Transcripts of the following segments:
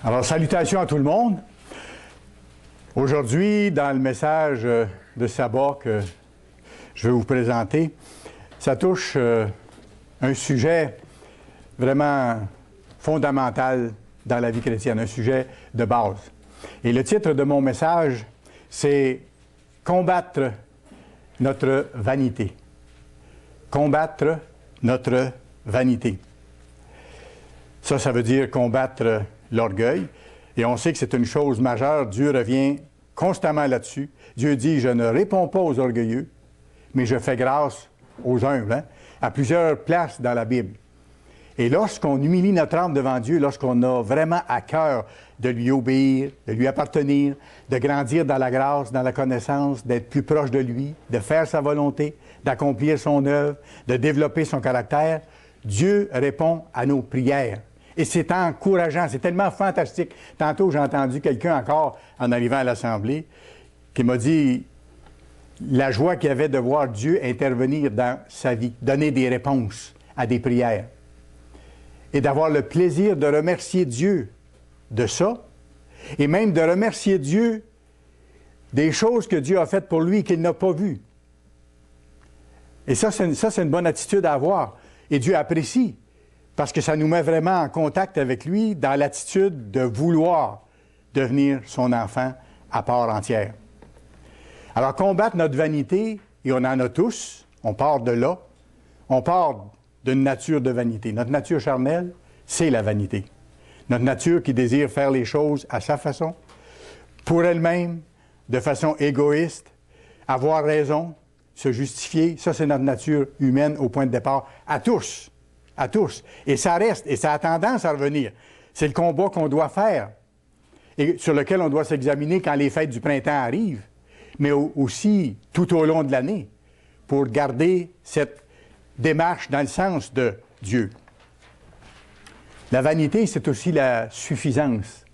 Alors, salutations à tout le monde. Aujourd'hui, dans le message de sabbat que je vais vous présenter, ça touche un sujet vraiment fondamental dans la vie chrétienne, un sujet de base. Et le titre de mon message, c'est « Combattre notre vanité ». Combattre notre vanité. Ça veut dire combattre l'orgueil. Et on sait que c'est une chose majeure. Dieu revient constamment là-dessus. Dieu dit, je ne réponds pas aux orgueilleux, mais je fais grâce aux humbles, hein, à plusieurs places dans la Bible. Et lorsqu'on humilie notre âme devant Dieu, lorsqu'on a vraiment à cœur de lui obéir, de lui appartenir, de grandir dans la grâce, dans la connaissance, d'être plus proche de lui, de faire sa volonté, d'accomplir son œuvre, de développer son caractère, Dieu répond à nos prières. Et c'est encourageant, c'est tellement fantastique. Tantôt, j'ai entendu quelqu'un encore, en arrivant à l'Assemblée, qui m'a dit la joie qu'il avait de voir Dieu intervenir dans sa vie, donner des réponses à des prières. Et d'avoir le plaisir de remercier Dieu de ça, et même de remercier Dieu des choses que Dieu a faites pour lui et qu'il n'a pas vues. Et ça, c'est une bonne attitude à avoir. Et Dieu apprécie, parce que ça nous met vraiment en contact avec lui dans l'attitude de vouloir devenir son enfant à part entière. Alors, combattre notre vanité, et on en a tous, on part de là, on part d'une nature de vanité. Notre nature charnelle, c'est la vanité. Notre nature qui désire faire les choses à sa façon, pour elle-même, de façon égoïste, avoir raison, se justifier, ça c'est notre nature humaine au point de départ, à tous. À tous. Et ça reste, et ça a tendance à revenir. C'est le combat qu'on doit faire et sur lequel on doit s'examiner quand les fêtes du printemps arrivent, mais aussi tout au long de l'année, pour garder cette démarche dans le sens de Dieu. La vanité, c'est aussi la suffisance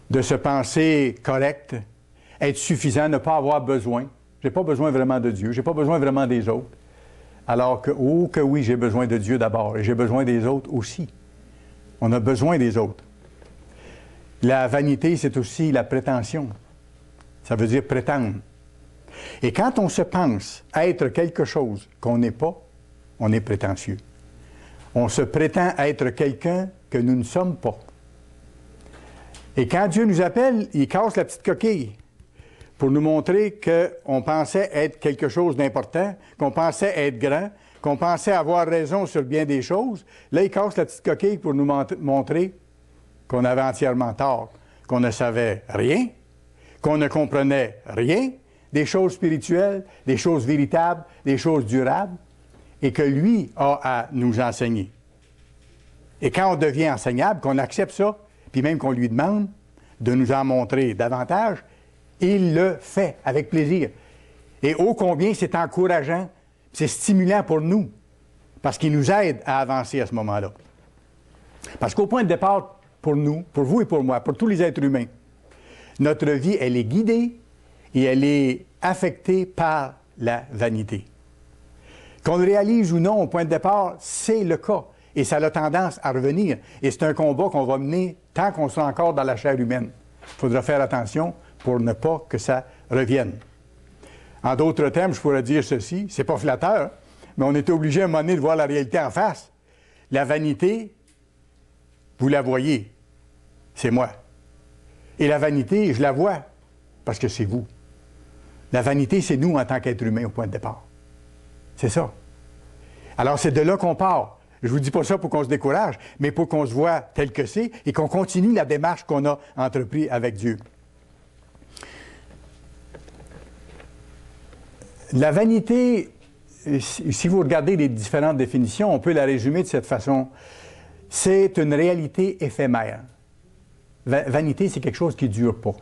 de se penser correct, être suffisant, ne pas avoir besoin. Je n'ai pas besoin vraiment de Dieu, je n'ai pas besoin vraiment des autres. Alors que, oh que oui, j'ai besoin de Dieu d'abord, et j'ai besoin des autres aussi. On a besoin des autres. La vanité, c'est aussi la prétention. Ça veut dire prétendre. Et quand on se pense être quelque chose qu'on n'est pas, on est prétentieux. On se prétend être quelqu'un que nous ne sommes pas. Et quand Dieu nous appelle, il casse la petite coquille pour nous montrer qu'on pensait être quelque chose d'important, qu'on pensait être grand, qu'on pensait avoir raison sur bien des choses. Là, il casse la petite coquille pour nous montrer qu'on avait entièrement tort, qu'on ne savait rien, qu'on ne comprenait rien des choses spirituelles, des choses véritables, des choses durables, et que lui a à nous enseigner. Et quand on devient enseignable, qu'on accepte ça, puis même qu'on lui demande de nous en montrer davantage, il le fait avec plaisir. Et ô combien c'est encourageant, c'est stimulant pour nous, parce qu'il nous aide à avancer à ce moment-là. Parce qu'au point de départ, pour nous, pour vous et pour moi, pour tous les êtres humains, notre vie, elle est guidée et elle est affectée par la vanité. Qu'on le réalise ou non, au point de départ, c'est le cas. Et ça a tendance à revenir. Et c'est un combat qu'on va mener tant qu'on sera encore dans la chair humaine. Il faudra faire attention pour ne pas que ça revienne. En d'autres termes, je pourrais dire ceci, c'est pas flatteur, mais on est obligé à un moment donné de voir la réalité en face. La vanité, vous la voyez, c'est moi. Et la vanité, je la vois, parce que c'est vous. La vanité, c'est nous en tant qu'êtres humains au point de départ. C'est ça. Alors, c'est de là qu'on part. Je ne vous dis pas ça pour qu'on se décourage, mais pour qu'on se voit tel que c'est et qu'on continue la démarche qu'on a entreprise avec Dieu. La vanité, si vous regardez les différentes définitions, on peut la résumer de cette façon. C'est une réalité éphémère. Vanité, c'est quelque chose qui ne dure pas.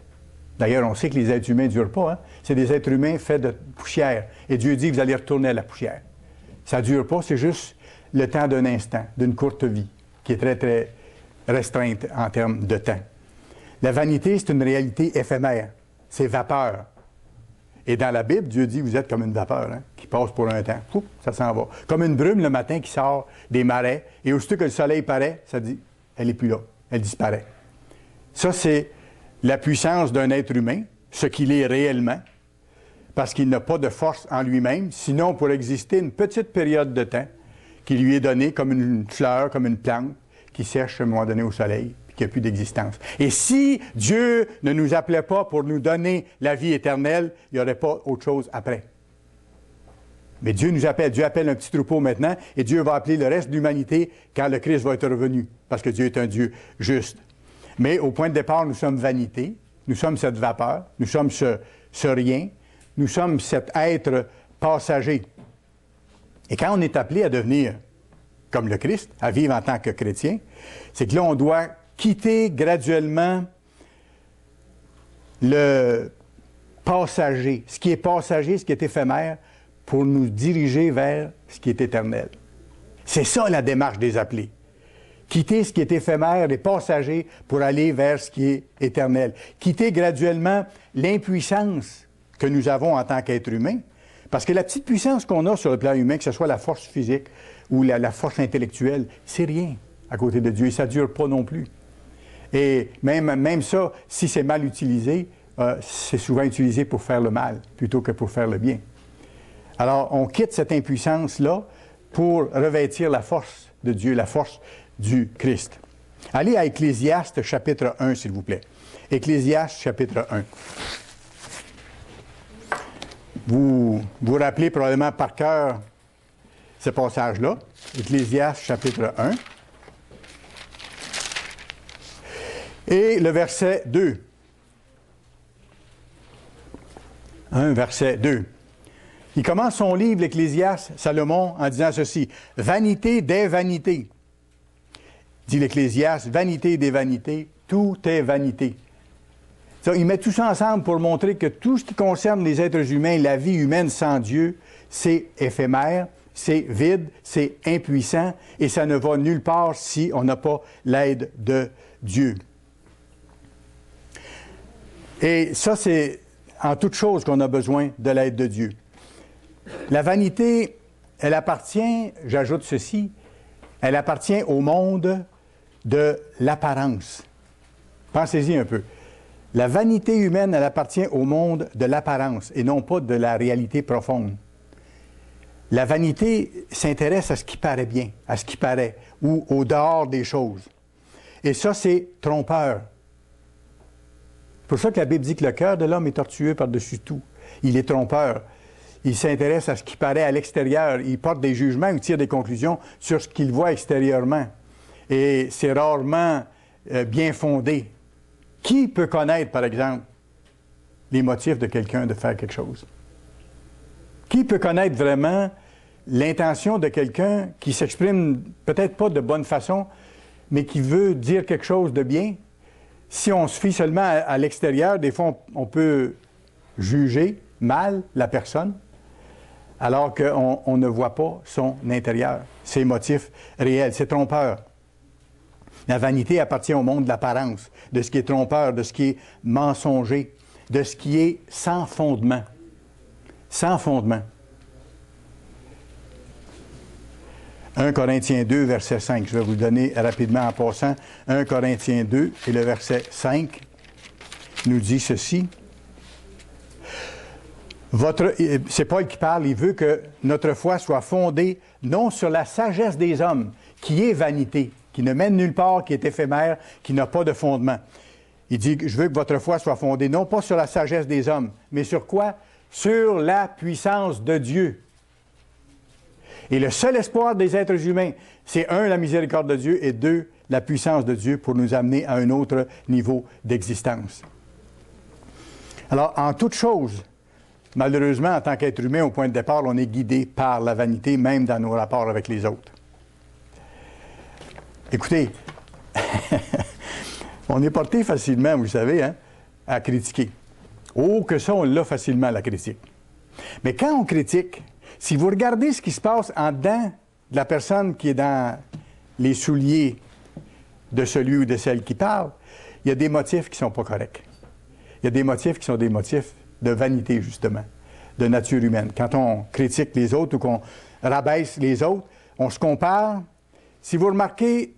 D'ailleurs, on sait que les êtres humains ne durent pas. Hein? C'est des êtres humains faits de poussière. Et Dieu dit que vous allez retourner à la poussière. Ça ne dure pas, c'est juste le temps d'un instant, d'une courte vie, qui est très, très restreinte en termes de temps. La vanité, c'est une réalité éphémère. C'est vapeur. Et dans la Bible, Dieu dit, vous êtes comme une vapeur, hein, qui passe pour un temps. Pouf, ça s'en va. Comme une brume le matin qui sort des marais, et aussitôt que le soleil paraît, ça dit, elle n'est plus là, elle disparaît. Ça, c'est la puissance d'un être humain, ce qu'il est réellement, parce qu'il n'a pas de force en lui-même, sinon pour exister une petite période de temps qui lui est donnée comme une fleur, comme une plante, qui sèche à un moment donné au soleil, puis qui n'a plus d'existence. Et si Dieu ne nous appelait pas pour nous donner la vie éternelle, il n'y aurait pas autre chose après. Mais Dieu nous appelle. Dieu appelle un petit troupeau maintenant, et Dieu va appeler le reste de l'humanité quand le Christ va être revenu, parce que Dieu est un Dieu juste. Mais au point de départ, nous sommes vanité, nous sommes cette vapeur, nous sommes ce rien, nous sommes cet être passager. Et quand on est appelé à devenir comme le Christ, à vivre en tant que chrétien, c'est que là, on doit quitter graduellement le passager, ce qui est éphémère, pour nous diriger vers ce qui est éternel. C'est ça la démarche des appelés. Quitter ce qui est éphémère, les passagers, pour aller vers ce qui est éternel. Quitter graduellement l'impuissance que nous avons en tant qu'être humain, parce que la petite puissance qu'on a sur le plan humain, que ce soit la force physique ou la force intellectuelle, c'est rien à côté de Dieu, et ça ne dure pas non plus. Et même ça, si c'est mal utilisé, c'est souvent utilisé pour faire le mal, plutôt que pour faire le bien. Alors, on quitte cette impuissance-là pour revêtir la force de Dieu, la force du Christ. Allez à Ecclésiaste, chapitre 1, s'il vous plaît. Ecclésiaste, chapitre 1. Vous vous rappelez probablement par cœur ce passage-là. Ecclésiaste, chapitre 1. Et le verset 2. 1, verset 2. Il commence son livre, l'Ecclésiaste, Salomon, en disant ceci. « Vanité des vanités. » Dit l'Ecclésiaste, « Vanité des vanités, tout est vanité. » Il met tout ça ensemble pour montrer que tout ce qui concerne les êtres humains, la vie humaine sans Dieu, c'est éphémère, c'est vide, c'est impuissant, et ça ne va nulle part si on n'a pas l'aide de Dieu. Et ça, c'est en toute chose qu'on a besoin de l'aide de Dieu. La vanité, elle appartient, j'ajoute ceci, elle appartient au monde de l'apparence. Pensez-y un peu. La vanité humaine, elle appartient au monde de l'apparence et non pas de la réalité profonde. La vanité s'intéresse à ce qui paraît bien, à ce qui paraît, ou au dehors des choses. Et ça, c'est trompeur. C'est pour ça que la Bible dit que le cœur de l'homme est tortueux par-dessus tout. Il est trompeur. Il s'intéresse à ce qui paraît à l'extérieur. Il porte des jugements ou tire des conclusions sur ce qu'il voit extérieurement. Et c'est rarement bien fondé. Qui peut connaître, par exemple, les motifs de quelqu'un de faire quelque chose? Qui peut connaître vraiment l'intention de quelqu'un qui s'exprime peut-être pas de bonne façon, mais qui veut dire quelque chose de bien? Si on se fie seulement à l'extérieur, des fois, on peut juger mal la personne, alors qu'on ne voit pas son intérieur, ses motifs réels. C'est trompeur. La vanité appartient au monde de l'apparence, de ce qui est trompeur, de ce qui est mensonger, de ce qui est sans fondement. Sans fondement. 1 Corinthiens 2, verset 5. Je vais vous le donner rapidement en passant. 1 Corinthiens 2 et le verset 5 nous dit ceci. C'est Paul qui parle, il veut que notre foi soit fondée non sur la sagesse des hommes, qui est vanité, qui ne mène nulle part, qui est éphémère, qui n'a pas de fondement. Il dit, je veux que votre foi soit fondée non pas sur la sagesse des hommes, mais sur quoi? Sur la puissance de Dieu. Et le seul espoir des êtres humains, c'est un, la miséricorde de Dieu, et deux, la puissance de Dieu pour nous amener à un autre niveau d'existence. Alors, en toute chose, malheureusement, en tant qu'être humain, au point de départ, on est guidé par la vanité, même dans nos rapports avec les autres. Écoutez, on est porté facilement, vous le savez, hein, à critiquer. Oh, que ça, on l'a facilement, la critique. Mais quand on critique, si vous regardez ce qui se passe en dedans de la personne qui est dans les souliers de celui ou de celle qui parle, il y a des motifs qui ne sont pas corrects. Il y a des motifs qui sont des motifs de vanité, justement, de nature humaine. Quand on critique les autres ou qu'on rabaisse les autres, on se compare. Si vous remarquez,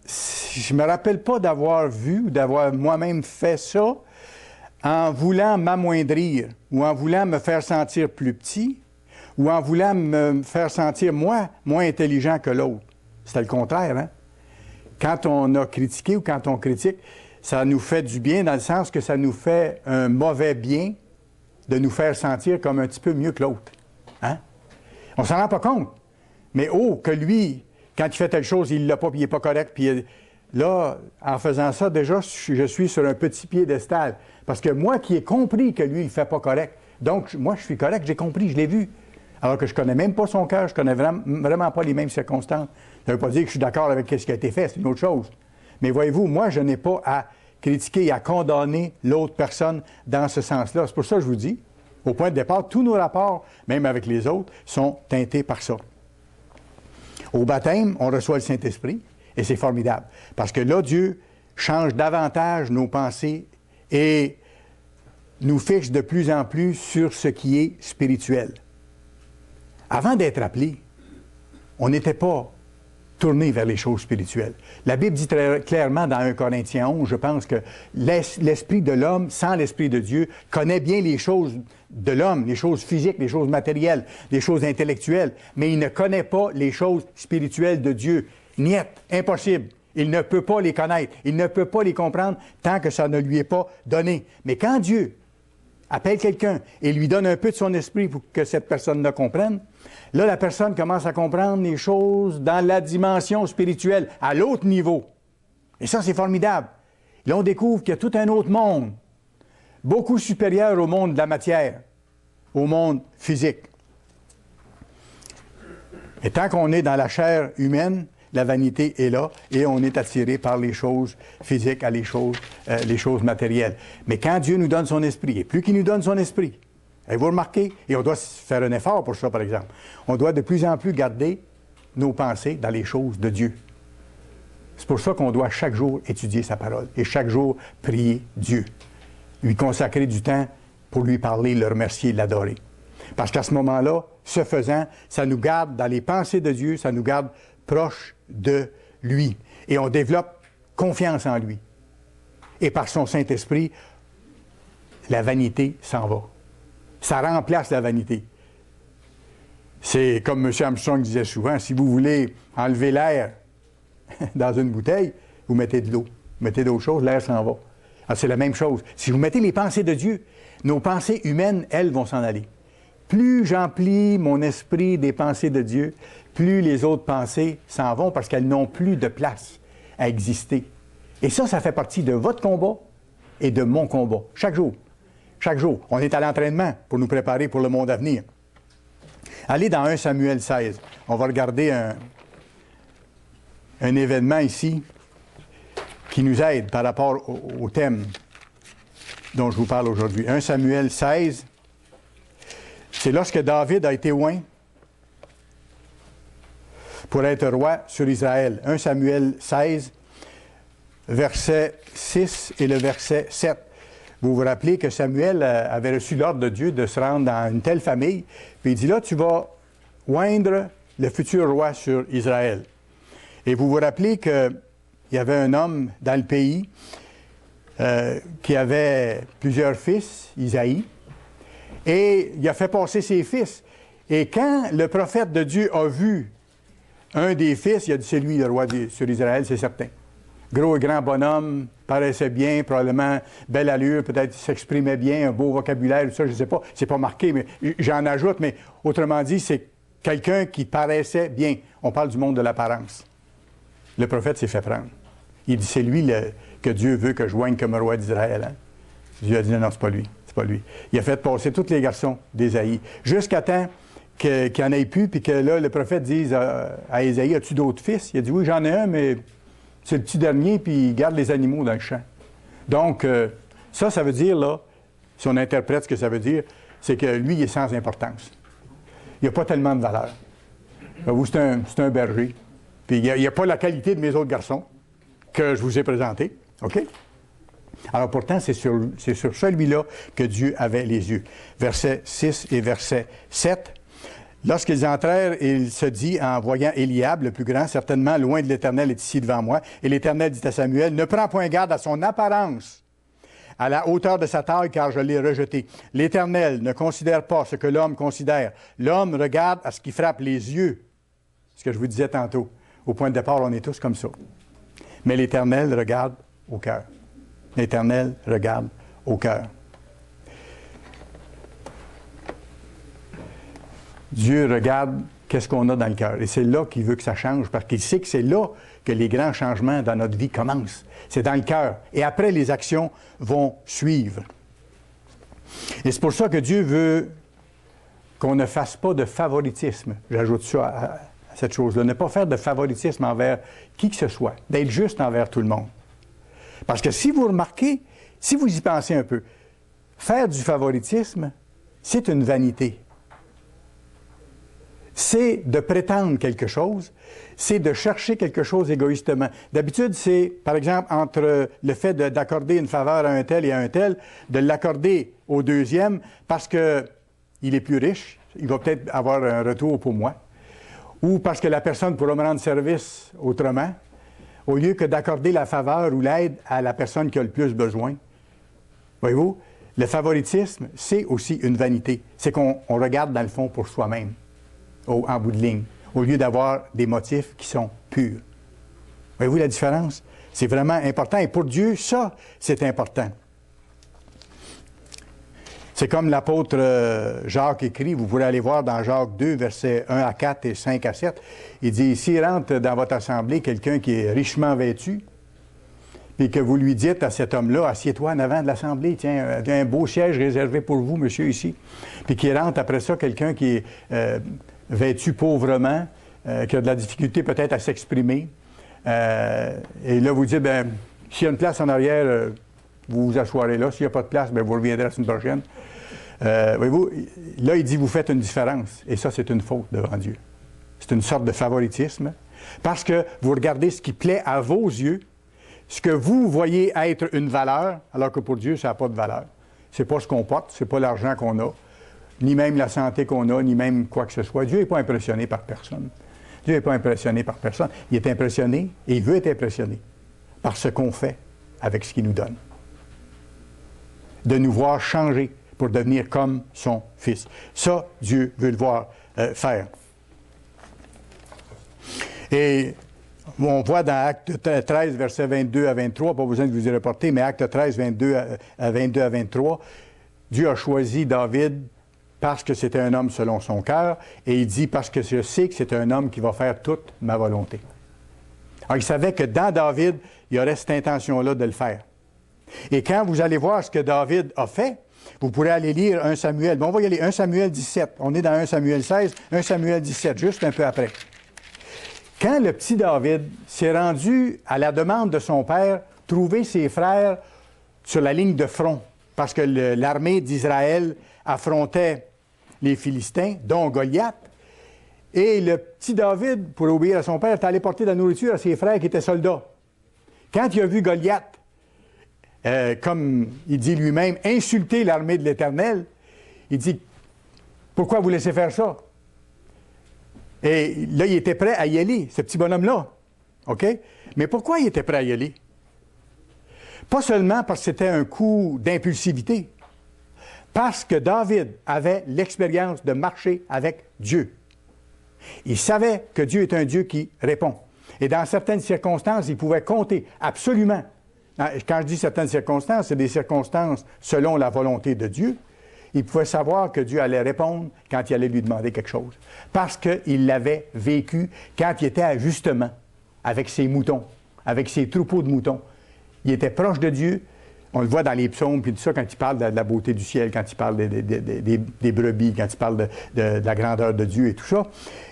je ne me rappelle pas d'avoir vu ou d'avoir moi-même fait ça en voulant m'amoindrir ou en voulant me faire sentir plus petit ou en voulant me faire sentir moi moins intelligent que l'autre. C'était le contraire, hein? Quand on a critiqué ou quand on critique, ça nous fait du bien dans le sens que ça nous fait un mauvais bien de nous faire sentir comme un petit peu mieux que l'autre. Hein? On ne s'en rend pas compte. Mais oh, que lui, quand il fait telle chose, il ne l'a pas, puis il n'est pas correct. Puis là, en faisant ça, déjà, je suis sur un petit piédestal. Parce que moi qui ai compris que lui, il ne fait pas correct, donc moi, je suis correct, j'ai compris, je l'ai vu. Alors que je ne connais même pas son cœur, je ne connais vraiment pas les mêmes circonstances. Ça ne veut pas dire que je suis d'accord avec ce qui a été fait, c'est une autre chose. Mais voyez-vous, moi, je n'ai pas à critiquer et à condamner l'autre personne dans ce sens-là. C'est pour ça que je vous dis, au point de départ, tous nos rapports, même avec les autres, sont teintés par ça. Au baptême, on reçoit le Saint-Esprit, et c'est formidable. Parce que là, Dieu change davantage nos pensées et nous fixe de plus en plus sur ce qui est spirituel. Avant d'être appelé, on n'était pas tourné vers les choses spirituelles. La Bible dit très clairement dans 1 Corinthiens 11, je pense que l'esprit de l'homme, sans l'esprit de Dieu, connaît bien les choses de l'homme, les choses physiques, les choses matérielles, les choses intellectuelles, mais il ne connaît pas les choses spirituelles de Dieu. Niet, impossible. Il ne peut pas les connaître. Il ne peut pas les comprendre tant que ça ne lui est pas donné. Mais quand Dieu appelle quelqu'un et lui donne un peu de son esprit pour que cette personne le comprenne, là, la personne commence à comprendre les choses dans la dimension spirituelle, à l'autre niveau. Et ça, c'est formidable. Là, on découvre qu'il y a tout un autre monde, beaucoup supérieur au monde de la matière, au monde physique. Et tant qu'on est dans la chair humaine, la vanité est là et on est attiré par les choses physiques, à les choses matérielles. Mais quand Dieu nous donne son esprit, et plus qu'il nous donne son esprit, avez-vous remarqué? Et on doit faire un effort pour ça, par exemple. On doit de plus en plus garder nos pensées dans les choses de Dieu. C'est pour ça qu'on doit chaque jour étudier sa parole et chaque jour prier Dieu. Lui consacrer du temps pour lui parler, le remercier, l'adorer. Parce qu'à ce moment-là, ce faisant, ça nous garde dans les pensées de Dieu, ça nous garde proche de lui. Et on développe confiance en lui. Et par son Saint-Esprit, la vanité s'en va. Ça remplace la vanité. C'est comme M. Armstrong disait souvent, si vous voulez enlever l'air dans une bouteille, vous mettez de l'eau. Vous mettez d'autres choses, l'air s'en va. Alors, c'est la même chose. Si vous mettez les pensées de Dieu, nos pensées humaines, elles, vont s'en aller. Plus j'emplis mon esprit des pensées de Dieu, plus les autres pensées s'en vont parce qu'elles n'ont plus de place à exister. Et ça fait partie de votre combat et de mon combat. Chaque jour. Chaque jour. On est à l'entraînement pour nous préparer pour le monde à venir. Allez dans 1 Samuel 16. On va regarder un événement ici qui nous aide par rapport au thème dont je vous parle aujourd'hui. 1 Samuel 16, c'est lorsque David a été oint pour être roi sur Israël. 1 Samuel 16, verset 6 et le verset 7. Vous vous rappelez que Samuel avait reçu l'ordre de Dieu de se rendre dans une telle famille, puis il dit là, tu vas oindre le futur roi sur Israël. Et vous vous rappelez qu'il y avait un homme dans le pays qui avait plusieurs fils, Isaïe, et il a fait passer ses fils. Et quand le prophète de Dieu a vu un des fils, il a dit, c'est lui le roi sur Israël, c'est certain. Gros et grand bonhomme, paraissait bien, probablement belle allure, peut-être s'exprimait bien, un beau vocabulaire, tout ça, je ne sais pas, c'est pas marqué, mais j'en ajoute, mais autrement dit, c'est quelqu'un qui paraissait bien. On parle du monde de l'apparence. Le prophète s'est fait prendre. Il dit, c'est lui que Dieu veut que je joigne comme roi d'Israël. Hein? Dieu a dit, non, c'est pas lui, c'est pas lui. Il a fait passer tous les garçons d'Ésaïe, jusqu'à temps qu'il n'y en ait plus, puis que là, le prophète dise à Ésaïe, as-tu d'autres fils? Il a dit, oui, j'en ai un, mais c'est le petit dernier, puis il garde les animaux dans le champ. Donc, ça veut dire, là, si on interprète ce que ça veut dire, c'est que lui, il est sans importance. Il n'a pas tellement de valeur. Vous, c'est un berger. Puis il n'y a pas la qualité de mes autres garçons que je vous ai présentés. OK? Alors pourtant, c'est sur celui-là que Dieu avait les yeux. Verset 6 et verset 7. Lorsqu'ils entrèrent, il se dit, en voyant Éliab, le plus grand, certainement, loin de l'Éternel est ici devant moi. Et l'Éternel dit à Samuel, ne prends point garde à son apparence, à la hauteur de sa taille, car je l'ai rejeté. L'Éternel ne considère pas ce que l'homme considère. L'homme regarde à ce qui frappe les yeux. Ce que je vous disais tantôt. Au point de départ, on est tous comme ça. Mais l'Éternel regarde au cœur. L'Éternel regarde au cœur. Dieu regarde qu'est-ce qu'on a dans le cœur. Et c'est là qu'il veut que ça change, parce qu'il sait que c'est là que les grands changements dans notre vie commencent. C'est dans le cœur. Et après, les actions vont suivre. Et c'est pour ça que Dieu veut qu'on ne fasse pas de favoritisme. J'ajoute ça à cette chose-là. Ne pas faire de favoritisme envers qui que ce soit. D'être juste envers tout le monde. Parce que si vous remarquez, si vous y pensez un peu, faire du favoritisme, c'est une vanité. C'est de prétendre quelque chose, c'est de chercher quelque chose égoïstement. D'habitude, c'est, par exemple, entre le fait d'accorder une faveur à un tel et à un tel, de l'accorder au deuxième parce qu'il est plus riche, il va peut-être avoir un retour pour moi, ou parce que la personne pourra me rendre service autrement, au lieu que d'accorder la faveur ou l'aide à la personne qui a le plus besoin. Voyez-vous, le favoritisme, c'est aussi une vanité. C'est qu'on regarde dans le fond pour soi-même. En bout de ligne, au lieu d'avoir des motifs qui sont purs. Voyez-vous la différence? C'est vraiment important. Et pour Dieu, ça, c'est important. C'est comme l'apôtre Jacques écrit, vous pourrez aller voir dans Jacques 2, versets 1 à 4 et 5 à 7. Il dit, s'il rentre dans votre assemblée quelqu'un qui est richement vêtu, puis que vous lui dites à cet homme-là, assieds-toi en avant de l'assemblée, tiens, un beau siège réservé pour vous, monsieur, ici. Puis qu'il rentre après ça quelqu'un qui est vêtu pauvrement, qui a de la difficulté peut-être à s'exprimer. Et là, vous dites, bien, s'il y a une place en arrière, vous vous asseoirez là. S'il n'y a pas de place, bien, vous reviendrez la semaine prochaine. Voyez-vous, là, il dit, vous faites une différence. Et ça, c'est une faute devant Dieu. C'est une sorte de favoritisme. Parce que vous regardez ce qui plaît à vos yeux, ce que vous voyez être une valeur, alors que pour Dieu, ça n'a pas de valeur. C'est pas ce qu'on porte, c'est pas l'argent qu'on a, ni même la santé qu'on a, ni même quoi que ce soit. Dieu n'est pas impressionné par personne. Dieu n'est pas impressionné par personne. Il est impressionné, et il veut être impressionné, par ce qu'on fait avec ce qu'il nous donne. De nous voir changer pour devenir comme son Fils. Ça, Dieu veut le voir faire. Et on voit dans Acte 13, versets 22 à 23, pas besoin de vous y reporter, mais Acte 13, 22 à 23, Dieu a choisi David parce que c'était un homme selon son cœur, et il dit, parce que je sais que c'est un homme qui va faire toute ma volonté. Alors, il savait que dans David, il y aurait cette intention-là de le faire. Et quand vous allez voir ce que David a fait, vous pourrez aller lire 1 Samuel. Bon, on va y aller, 1 Samuel 17. On est dans 1 Samuel 16, 1 Samuel 17, juste un peu après. Quand le petit David s'est rendu à la demande de son père, trouver ses frères sur la ligne de front, parce que l'armée d'Israël affrontait les Philistins, dont Goliath, et le petit David, pour obéir à son père, est allé porter de la nourriture à ses frères qui étaient soldats. Quand il a vu Goliath, comme il dit lui-même, insulter l'armée de l'Éternel, il dit, pourquoi vous laissez faire ça? Et là, il était prêt à y aller, ce petit bonhomme-là. OK? Mais pourquoi il était prêt à y aller? Pas seulement parce que c'était un coup d'impulsivité, parce que David avait l'expérience de marcher avec Dieu. Il savait que Dieu est un Dieu qui répond. Et dans certaines circonstances, il pouvait compter absolument. Quand je dis certaines circonstances, c'est des circonstances selon la volonté de Dieu. Il pouvait savoir que Dieu allait répondre quand il allait lui demander quelque chose. Parce qu'il l'avait vécu quand il était justement avec ses moutons, avec ses troupeaux de moutons. Il était proche de Dieu. On le voit dans les psaumes, puis tout ça, quand il parle de la beauté du ciel, quand il parle des brebis, quand il parle de la grandeur de Dieu et tout ça.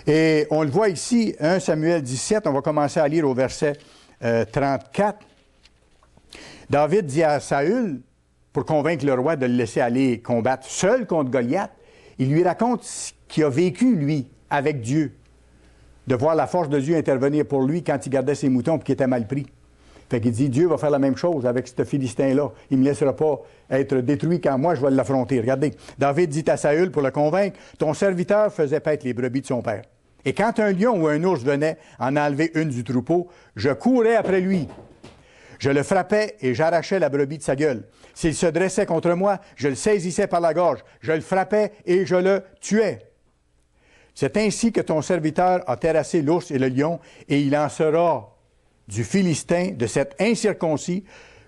Et on le voit ici, 1 Samuel 17, on va commencer à lire au verset 34. David dit à Saül, pour convaincre le roi de le laisser aller combattre seul contre Goliath, il lui raconte ce qu'il a vécu, lui, avec Dieu, de voir la force de Dieu intervenir pour lui quand il gardait ses moutons et qu'il était mal pris. Fait qu'il dit, Dieu va faire la même chose avec ce Philistin-là. Il ne me laissera pas être détruit quand moi je vais l'affronter. Regardez, David dit à Saül pour le convaincre, « Ton serviteur faisait paître les brebis de son père. Et quand un lion ou un ours venait en enlever une du troupeau, je courais après lui. Je le frappais et j'arrachais la brebis de sa gueule. S'il se dressait contre moi, je le saisissais par la gorge, je le frappais et je le tuais. C'est ainsi que ton serviteur a terrassé l'ours et le lion, et il en sera du Philistin, de cet incirconcis,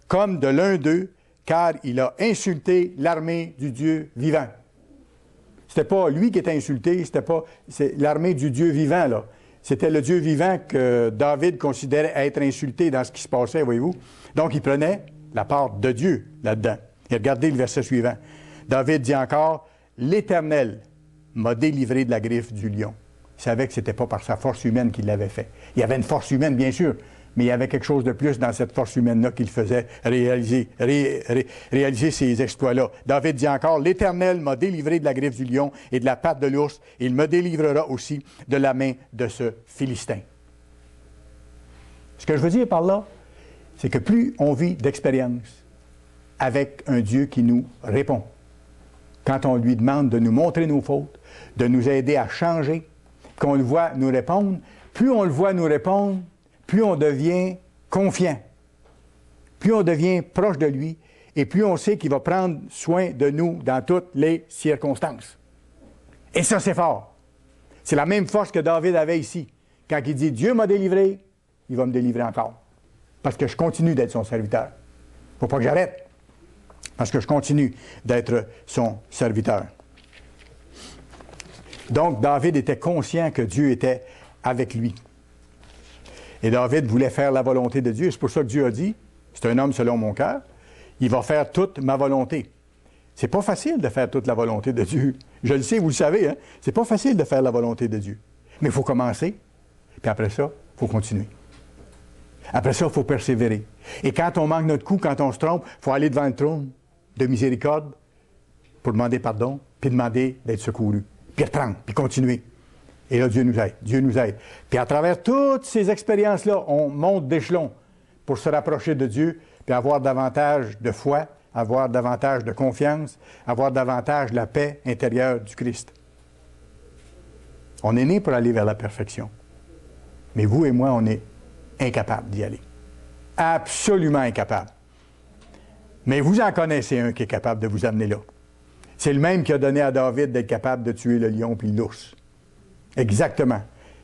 comme de l'un d'eux, car il a insulté l'armée du Dieu vivant. » C'était pas lui qui était insulté, c'est l'armée du Dieu vivant, là. C'était le Dieu vivant que David considérait être insulté dans ce qui se passait, voyez-vous. Donc, il prenait la part de Dieu là-dedans. Et regardez le verset suivant. David dit encore, « L'Éternel m'a délivré de la griffe du lion. » Il savait que ce n'était pas par sa force humaine qu'il l'avait fait. Il y avait une force humaine, bien sûr, mais il y avait quelque chose de plus dans cette force humaine-là qui le faisait réaliser ces exploits-là. David dit encore, « L'Éternel m'a délivré de la griffe du lion et de la patte de l'ours, et il me délivrera aussi de la main de ce Philistin. » Ce que je veux dire par là, c'est que plus on vit d'expérience avec un Dieu qui nous répond, quand on lui demande de nous montrer nos fautes, de nous aider à changer, qu'on le voit nous répondre, plus on le voit nous répondre, plus on devient confiant, plus on devient proche de lui, et plus on sait qu'il va prendre soin de nous dans toutes les circonstances. Et ça, c'est fort. C'est la même force que David avait ici. Quand il dit « Dieu m'a délivré », il va me délivrer encore. Parce que je continue d'être son serviteur. Il ne faut pas que j'arrête. Parce que je continue d'être son serviteur. Donc, David était conscient que Dieu était avec lui. Et David voulait faire la volonté de Dieu. C'est pour ça que Dieu a dit, c'est un homme selon mon cœur, il va faire toute ma volonté. C'est pas facile de faire toute la volonté de Dieu. Je le sais, vous le savez, hein? C'est pas facile de faire la volonté de Dieu. Mais il faut commencer, puis après ça, il faut continuer. Après ça, il faut persévérer. Et quand on manque notre coup, quand on se trompe, il faut aller devant le trône de miséricorde pour demander pardon, puis demander d'être secouru, puis reprendre, puis continuer. Et là, Dieu nous aide. Dieu nous aide. Puis à travers toutes ces expériences-là, on monte d'échelon pour se rapprocher de Dieu, puis avoir davantage de foi, avoir davantage de confiance, avoir davantage la paix intérieure du Christ. On est né pour aller vers la perfection. Mais vous et moi, on est incapables d'y aller. Absolument incapables. Mais vous en connaissez un qui est capable de vous amener là. C'est le même qui a donné à David d'être capable de tuer le lion puis l'ours. Exactement.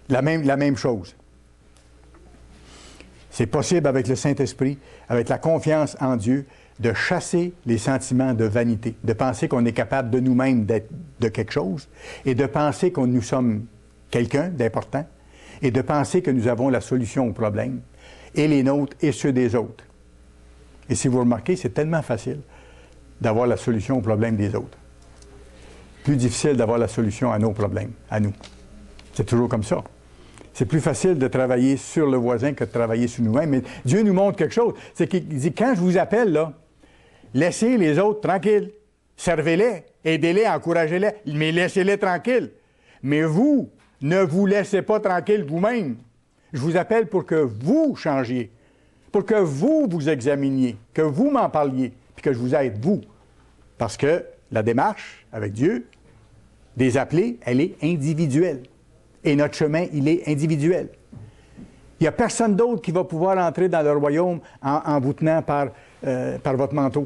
La même chose. C'est possible avec le Saint-Esprit, avec la confiance en Dieu, de chasser les sentiments de vanité, de penser qu'on est capable de nous-mêmes d'être de quelque chose, et de penser que nous sommes quelqu'un d'important, et de penser que nous avons la solution au problème, et les nôtres et ceux des autres. Et si vous remarquez, c'est tellement facile d'avoir la solution au problème des autres. Plus difficile d'avoir la solution à nos problèmes, à nous. C'est toujours comme ça. C'est plus facile de travailler sur le voisin que de travailler sur nous-mêmes. Mais Dieu nous montre quelque chose. C'est qu'il dit, quand je vous appelle, là, laissez les autres tranquilles. Servez-les, aidez-les, encouragez-les, mais laissez-les tranquilles. Mais vous, ne vous laissez pas tranquille vous-même. Je vous appelle pour que vous changiez, pour que vous vous examiniez, que vous m'en parliez, puis que je vous aide, vous. Parce que la démarche avec Dieu, des appelés, elle est individuelle. Et notre chemin, il est individuel. Il n'y a personne d'autre qui va pouvoir entrer dans le royaume en vous tenant par votre manteau.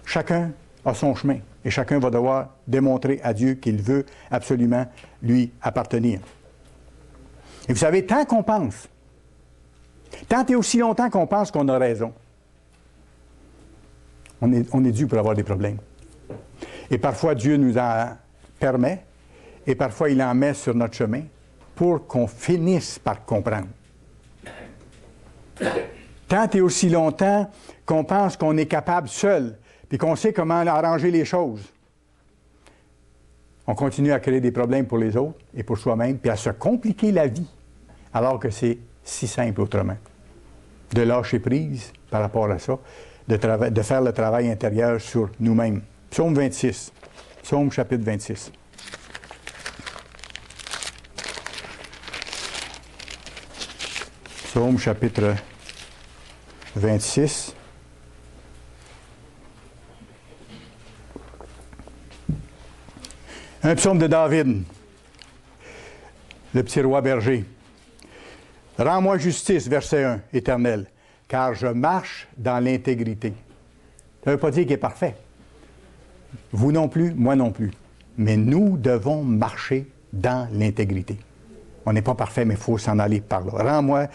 Chacun a son chemin et chacun va devoir démontrer à Dieu qu'il veut absolument lui appartenir. Et vous savez, tant qu'on pense, tant et aussi longtemps qu'on pense qu'on a raison, on est dû pour avoir des problèmes. Et parfois, Dieu nous en permet, et parfois, il en met sur notre chemin pour qu'on finisse par comprendre. Tant et aussi longtemps qu'on pense qu'on est capable seul, puis qu'on sait comment arranger les choses, on continue à créer des problèmes pour les autres et pour soi-même, puis à se compliquer la vie, alors que c'est si simple autrement. De lâcher prise par rapport à ça, de faire le travail intérieur sur nous-mêmes. Psaume 26. Psaume chapitre 26. Psaume chapitre 26. Un psaume de David, le petit roi berger. Rends-moi justice, verset 1, Éternel, car je marche dans l'intégrité. Ça ne veut pas dire qu'il est parfait. Vous non plus, moi non plus. Mais nous devons marcher dans l'intégrité. On n'est pas parfait, mais il faut s'en aller par là. Rends-moi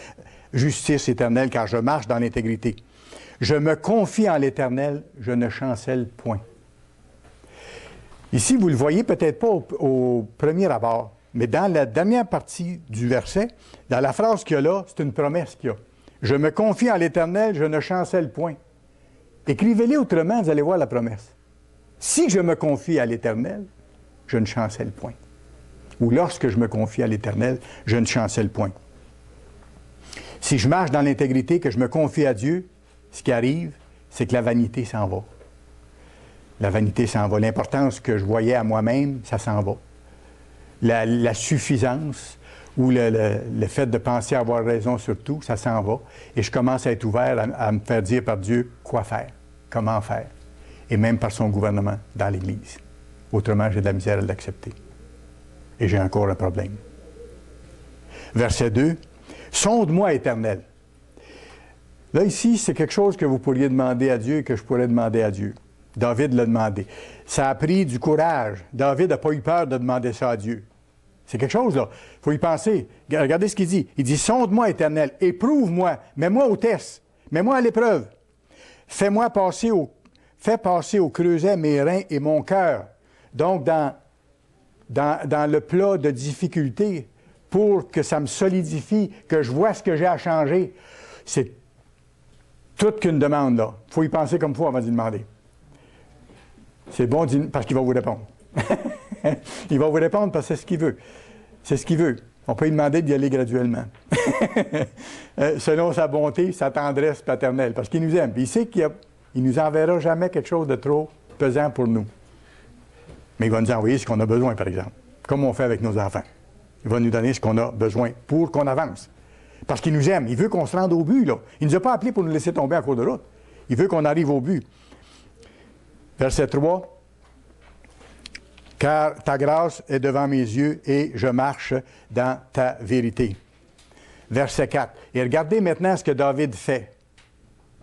justice, Éternel, car je marche dans l'intégrité. Je me confie en l'Éternel, je ne chancelle point. Ici, vous ne le voyez peut-être pas au premier abord, mais dans la dernière partie du verset, dans la phrase qu'il y a là, c'est une promesse qu'il y a. Je me confie en l'Éternel, je ne chancelle point. Écrivez-les autrement, vous allez voir la promesse. Si je me confie à l'Éternel, je ne chancelle point. Ou lorsque je me confie à l'Éternel, je ne chancelle point. Si je marche dans l'intégrité, que je me confie à Dieu, ce qui arrive, c'est que la vanité s'en va. La vanité s'en va. L'importance que je voyais à moi-même, ça s'en va. La suffisance ou le fait de penser avoir raison sur tout, ça s'en va. Et je commence à être ouvert à me faire dire par Dieu quoi faire, comment faire. Et même par son gouvernement dans l'Église. Autrement, j'ai de la misère à l'accepter. Et j'ai encore un problème. Verset 2. Sonde-moi, Éternel. Là, ici, c'est quelque chose que vous pourriez demander à Dieu et que je pourrais demander à Dieu. David l'a demandé. Ça a pris du courage. David n'a pas eu peur de demander ça à Dieu. C'est quelque chose, là. Il faut y penser. Regardez ce qu'il dit. Il dit, sonde-moi, Éternel, éprouve-moi, mets-moi au test, mets-moi à l'épreuve. Fais passer au creuset mes reins et mon cœur. Donc, dans le plat de difficulté, pour que ça me solidifie, que je vois ce que j'ai à changer. C'est toute qu'une demande, là. Il faut y penser comme il faut avant d'y demander. C'est bon parce qu'il va vous répondre. Il va vous répondre parce que c'est ce qu'il veut. C'est ce qu'il veut. On peut lui demander d'y aller graduellement. Selon sa bonté, sa tendresse paternelle. Parce qu'il nous aime. Puis il sait qu'il ne nous enverra jamais quelque chose de trop pesant pour nous. Mais il va nous envoyer ce qu'on a besoin, par exemple. Comme on fait avec nos enfants. Il va nous donner ce qu'on a besoin pour qu'on avance. Parce qu'il nous aime. Il veut qu'on se rende au but, là. Il ne nous a pas appelés pour nous laisser tomber en cours de route. Il veut qu'on arrive au but. Verset 3. Car ta grâce est devant mes yeux et je marche dans ta vérité. Verset 4. Et regardez maintenant ce que David fait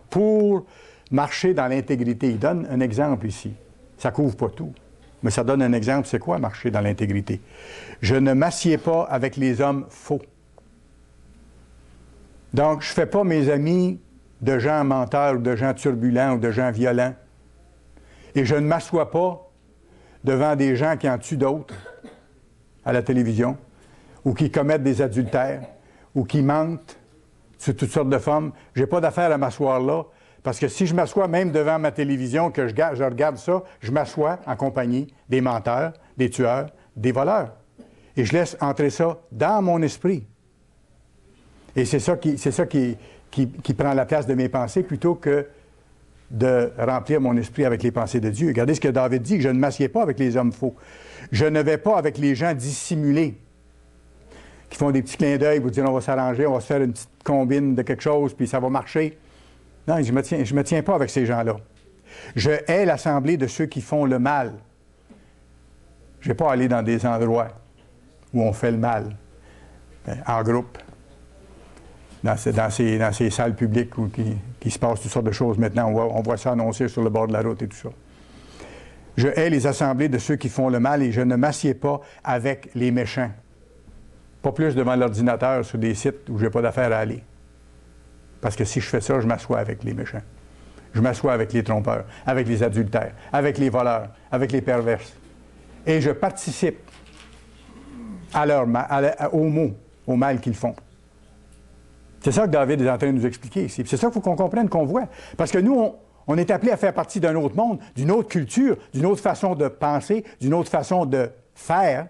pour marcher dans l'intégrité. Il donne un exemple ici. Ça ne couvre pas tout. Mais ça donne un exemple, c'est quoi marcher dans l'intégrité? Je ne m'assieds pas avec les hommes faux. Donc, je ne fais pas mes amis de gens menteurs ou de gens turbulents ou de gens violents. Et je ne m'assois pas devant des gens qui en tuent d'autres à la télévision ou qui commettent des adultères ou qui mentent sur toutes sortes de formes. Je n'ai pas d'affaire à m'asseoir là. Parce que si je m'assois même devant ma télévision, que je regarde ça, je m'assois en compagnie des menteurs, des tueurs, des voleurs. Et je laisse entrer ça dans mon esprit. Et c'est ça qui prend la place de mes pensées plutôt que de remplir mon esprit avec les pensées de Dieu. Regardez ce que David dit, je ne m'assieds pas avec les hommes faux. Je ne vais pas avec les gens dissimulés, qui font des petits clins d'œil pour dire on va s'arranger, on va se faire une petite combine de quelque chose, puis ça va marcher. Non, je me tiens pas avec ces gens-là. Je hais l'assemblée de ceux qui font le mal. Je ne vais pas aller dans des endroits où on fait le mal, en groupe, dans ces salles publiques où qui se passe toutes sortes de choses maintenant. On voit ça annoncé sur le bord de la route et tout ça. Je hais les assemblées de ceux qui font le mal et je ne m'assieds pas avec les méchants. Pas plus devant l'ordinateur sur des sites où je n'ai pas d'affaire à aller. Parce que si je fais ça, je m'assois avec les méchants. Je m'assois avec les trompeurs, avec les adultères, avec les voleurs, avec les perverses. Et je participe au mal qu'ils font. C'est ça que David est en train de nous expliquer ici. C'est ça qu'il faut qu'on comprenne, qu'on voit. Parce que nous, on est appelés à faire partie d'un autre monde, d'une autre culture, d'une autre façon de penser, d'une autre façon de faire.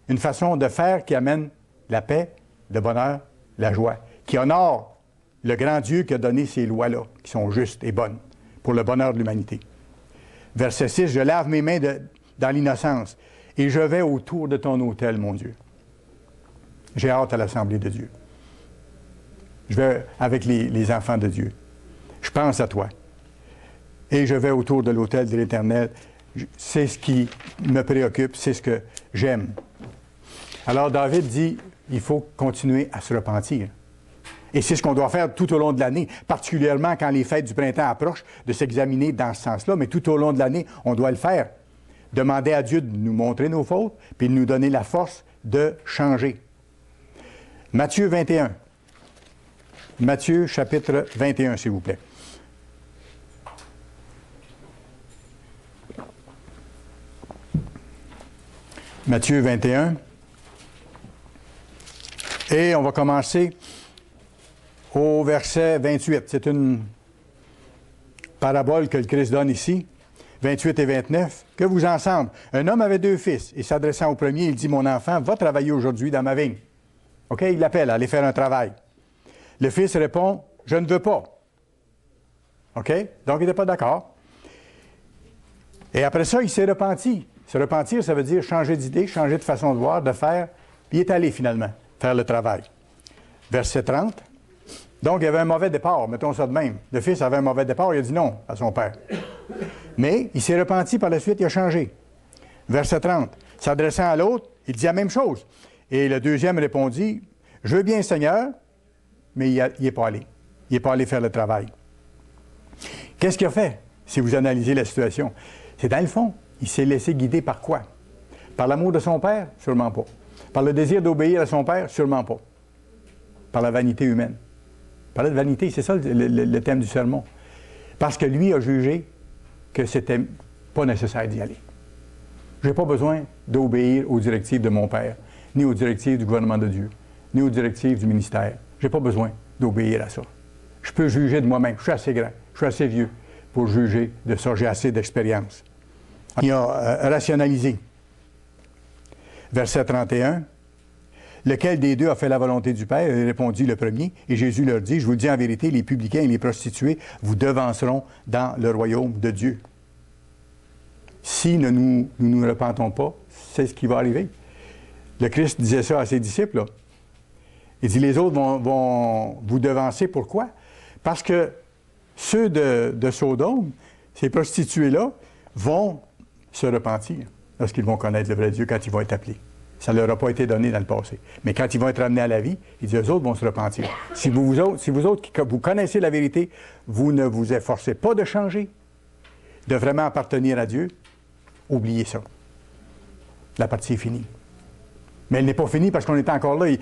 Une façon de faire qui amène la paix, le bonheur, la joie, qui honore le grand Dieu qui a donné ces lois-là, qui sont justes et bonnes, pour le bonheur de l'humanité. Verset 6, « Je lave mes mains dans l'innocence, et je vais autour de ton autel, mon Dieu. » J'ai hâte à l'assemblée de Dieu. Je vais avec les enfants de Dieu. Je pense à toi. Et je vais autour de l'autel de l'Éternel. C'est ce qui me préoccupe, c'est ce que j'aime. Alors David dit, il faut continuer à se repentir. Et c'est ce qu'on doit faire tout au long de l'année, particulièrement quand les fêtes du printemps approchent, de s'examiner dans ce sens-là, mais tout au long de l'année, on doit le faire. Demander à Dieu de nous montrer nos fautes, puis de nous donner la force de changer. Matthieu 21. Matthieu chapitre 21, s'il vous plaît. Matthieu 21. Et on va commencer au verset 28. C'est une parabole que le Christ donne ici. 28 et 29. Que vous ensemble. Un homme avait 2 fils. Et s'adressant au premier, il dit, « Mon enfant, va travailler aujourd'hui dans ma vigne. » OK? Il l'appelle à aller faire un travail. Le fils répond, « Je ne veux pas. » OK? Donc, il n'était pas d'accord. Et après ça, il s'est repenti. Se repentir, ça veut dire changer d'idée, changer de façon de voir, de faire. Puis il est allé finalement faire le travail. Verset 30. Donc, il y avait un mauvais départ, mettons ça de même. Le fils avait un mauvais départ, il a dit non à son père. Mais il s'est repenti par la suite, il a changé. Verset 30. S'adressant à l'autre, il dit la même chose. Et le deuxième répondit, « Je veux bien, Seigneur, mais il n'est pas allé. Il n'est pas allé faire le travail. » Qu'est-ce qu'il a fait, si vous analysez la situation? C'est dans le fond, il s'est laissé guider par quoi? Par l'amour de son père? Sûrement pas. Par le désir d'obéir à son père? Sûrement pas. Par la vanité humaine. Par la vanité, c'est ça le thème du sermon. Parce que lui a jugé que c'était pas nécessaire d'y aller. Je n'ai pas besoin d'obéir aux directives de mon père, ni aux directives du gouvernement de Dieu, ni aux directives du ministère. Je n'ai pas besoin d'obéir à ça. Je peux juger de moi-même. Je suis assez grand, je suis assez vieux pour juger de ça. J'ai assez d'expérience. Il a rationalisé. Verset 31. Lequel des deux a fait la volonté du Père? Il répondit le premier. Et Jésus leur dit, je vous le dis en vérité, les publicains et les prostituées vous devanceront dans le royaume de Dieu. Si nous nous repentons pas, c'est ce qui va arriver. Le Christ disait ça à ses disciples. Là. Il dit, les autres vont vous devancer. Pourquoi? Parce que ceux de Sodome, ces prostituées-là, vont se repentir lorsqu'ils vont connaître le vrai Dieu quand ils vont être appelés. Ça ne leur a pas été donné dans le passé. Mais quand ils vont être ramenés à la vie, il dit, eux autres vont se repentir. Si vous autres qui vous connaissez la vérité, vous ne vous efforcez pas de changer, de vraiment appartenir à Dieu, oubliez ça. La partie est finie. Mais elle n'est pas finie parce qu'on est encore là.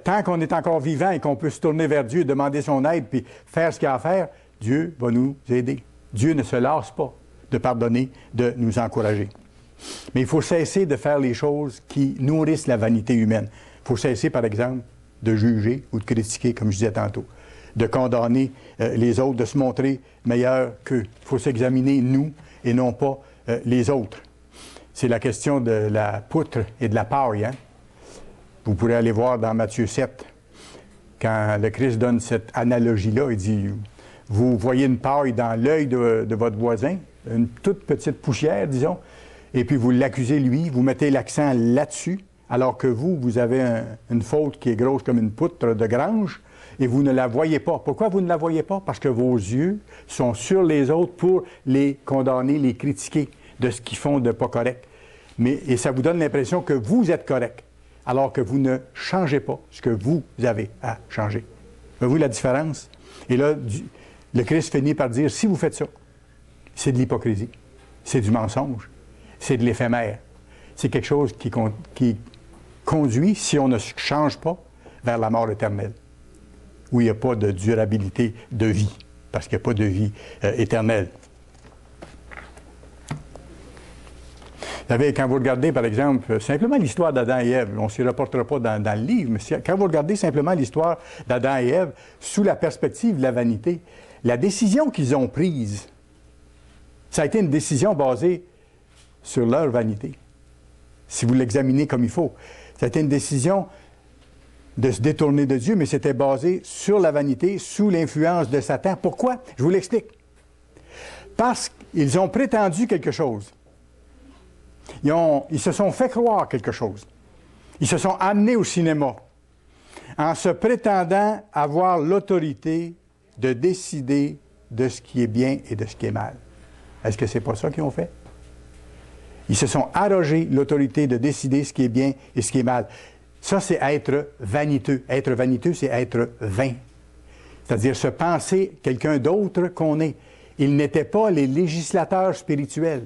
Tant qu'on est encore vivant et qu'on peut se tourner vers Dieu, demander son aide, puis faire ce qu'il a à faire, Dieu va nous aider. Dieu ne se lasse pas de pardonner, de nous encourager. Mais il faut cesser de faire les choses qui nourrissent la vanité humaine. Il faut cesser, par exemple, de juger ou de critiquer, comme je disais tantôt, de condamner les autres, de se montrer meilleur qu'eux. Il faut s'examiner, nous, et non pas les autres. C'est la question de la poutre et de la paille. Hein? Vous pourrez aller voir dans Matthieu 7, quand le Christ donne cette analogie-là, il dit, vous voyez une paille dans l'œil de votre voisin, une toute petite poussière, disons, et puis vous l'accusez lui, vous mettez l'accent là-dessus, alors que vous avez une faute qui est grosse comme une poutre de grange, et vous ne la voyez pas. Pourquoi vous ne la voyez pas? Parce que vos yeux sont sur les autres pour les condamner, les critiquer de ce qu'ils font de pas correct. Et ça vous donne l'impression que vous êtes correct, alors que vous ne changez pas ce que vous avez à changer. Voyez-vous la différence? Et là, le Christ finit par dire, si vous faites ça, c'est de l'hypocrisie, c'est du mensonge, c'est de l'éphémère. C'est quelque chose qui conduit, si on ne change pas, vers la mort éternelle, où il n'y a pas de durabilité de vie, parce qu'il n'y a pas de vie éternelle. Vous savez, quand vous regardez, par exemple, simplement l'histoire d'Adam et Ève, on ne s'y reportera pas dans le livre, mais quand vous regardez simplement l'histoire d'Adam et Ève, sous la perspective de la vanité, la décision qu'ils ont prise, ça a été une décision basée sur leur vanité. Si vous l'examinez comme il faut. Ça a été une décision de se détourner de Dieu, mais c'était basé sur la vanité, sous l'influence de Satan. Pourquoi? Je vous l'explique. Parce qu'ils ont prétendu quelque chose. Ils se sont fait croire quelque chose. Ils se sont amenés au cinéma en se prétendant avoir l'autorité de décider de ce qui est bien et de ce qui est mal. Est-ce que c'est pas ça qu'ils ont fait? Ils se sont arrogés l'autorité de décider ce qui est bien et ce qui est mal. Ça, c'est être vaniteux. Être vaniteux, c'est être vain. C'est-à-dire se penser quelqu'un d'autre qu'on est. Ils n'étaient pas les législateurs spirituels.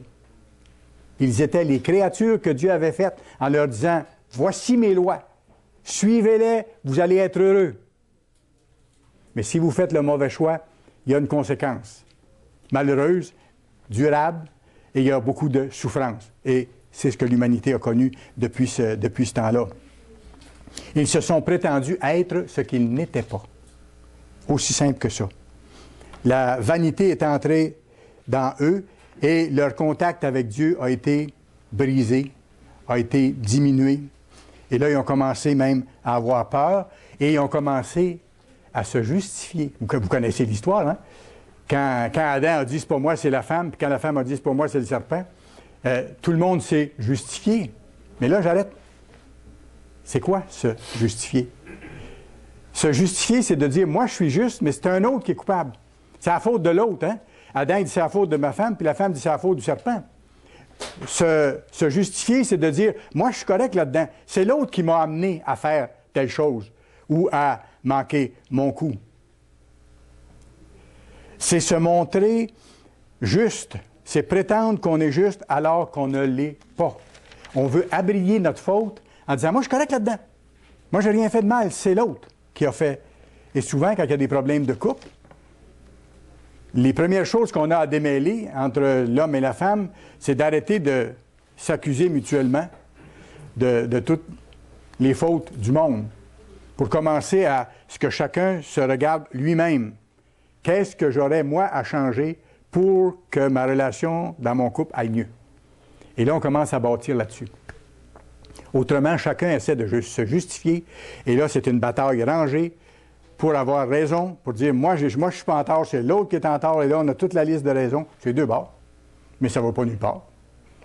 Ils étaient les créatures que Dieu avait faites en leur disant « Voici mes lois. Suivez-les, vous allez être heureux. » Mais si vous faites le mauvais choix, il y a une conséquence malheureuse, durable, et il y a beaucoup de souffrance. Et c'est ce que l'humanité a connu depuis ce temps-là. Ils se sont prétendus être ce qu'ils n'étaient pas. Aussi simple que ça. La vanité est entrée dans eux et leur contact avec Dieu a été brisé, a été diminué. Et là, ils ont commencé même à avoir peur et ils ont commencé à se justifier. Vous connaissez l'histoire, hein? Quand Adam a dit « c'est pas moi, c'est la femme », puis quand la femme a dit « c'est pas moi, c'est le serpent », tout le monde s'est justifié. Mais là, j'arrête. C'est quoi, se justifier? Se justifier, c'est de dire « moi, je suis juste, mais c'est un autre qui est coupable ». C'est la faute de l'autre, hein? Adam dit « c'est la faute de ma femme », puis la femme dit « c'est la faute du serpent ». Se justifier, c'est de dire « moi, je suis correct là-dedans. C'est l'autre qui m'a amené à faire telle chose ou à manquer mon coup ». C'est se montrer juste. C'est prétendre qu'on est juste alors qu'on ne l'est pas. On veut abrier notre faute en disant « moi, je suis correct là-dedans. Moi, je n'ai rien fait de mal. C'est l'autre qui a fait. » Et souvent, quand il y a des problèmes de couple, les premières choses qu'on a à démêler entre l'homme et la femme, c'est d'arrêter de s'accuser mutuellement de toutes les fautes du monde pour commencer à ce que chacun se regarde lui-même. Qu'est-ce que j'aurais, moi, à changer pour que ma relation dans mon couple aille mieux? Et là, on commence à bâtir là-dessus. Autrement, chacun essaie de se justifier. Et là, c'est une bataille rangée pour avoir raison, pour dire, moi, je ne suis pas en tort, c'est l'autre qui est en tort. Et là, on a toute la liste de raisons. C'est deux bords. Mais ça ne va pas nulle part.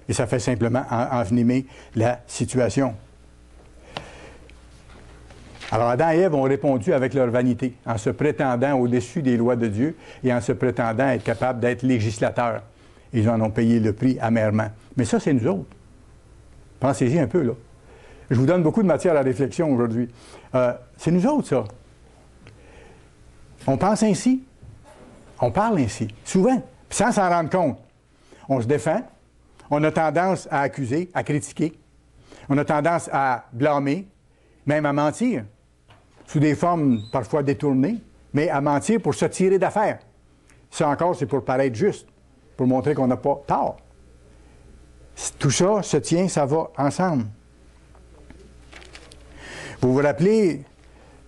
Et ça fait simplement envenimer la situation. Alors, Adam et Ève ont répondu avec leur vanité, en se prétendant au-dessus des lois de Dieu et en se prétendant être capables d'être législateurs. Ils en ont payé le prix amèrement. Mais ça, c'est nous autres. Pensez-y un peu, là. Je vous donne beaucoup de matière à réflexion aujourd'hui. C'est nous autres, ça. On pense ainsi. On parle ainsi. Souvent, sans s'en rendre compte. On se défend. On a tendance à accuser, à critiquer. On a tendance à blâmer, même à mentir. Sous des formes parfois détournées, mais à mentir pour se tirer d'affaire. Ça encore, c'est pour paraître juste, pour montrer qu'on n'a pas tort. Tout ça se tient, ça va ensemble. Vous vous rappelez,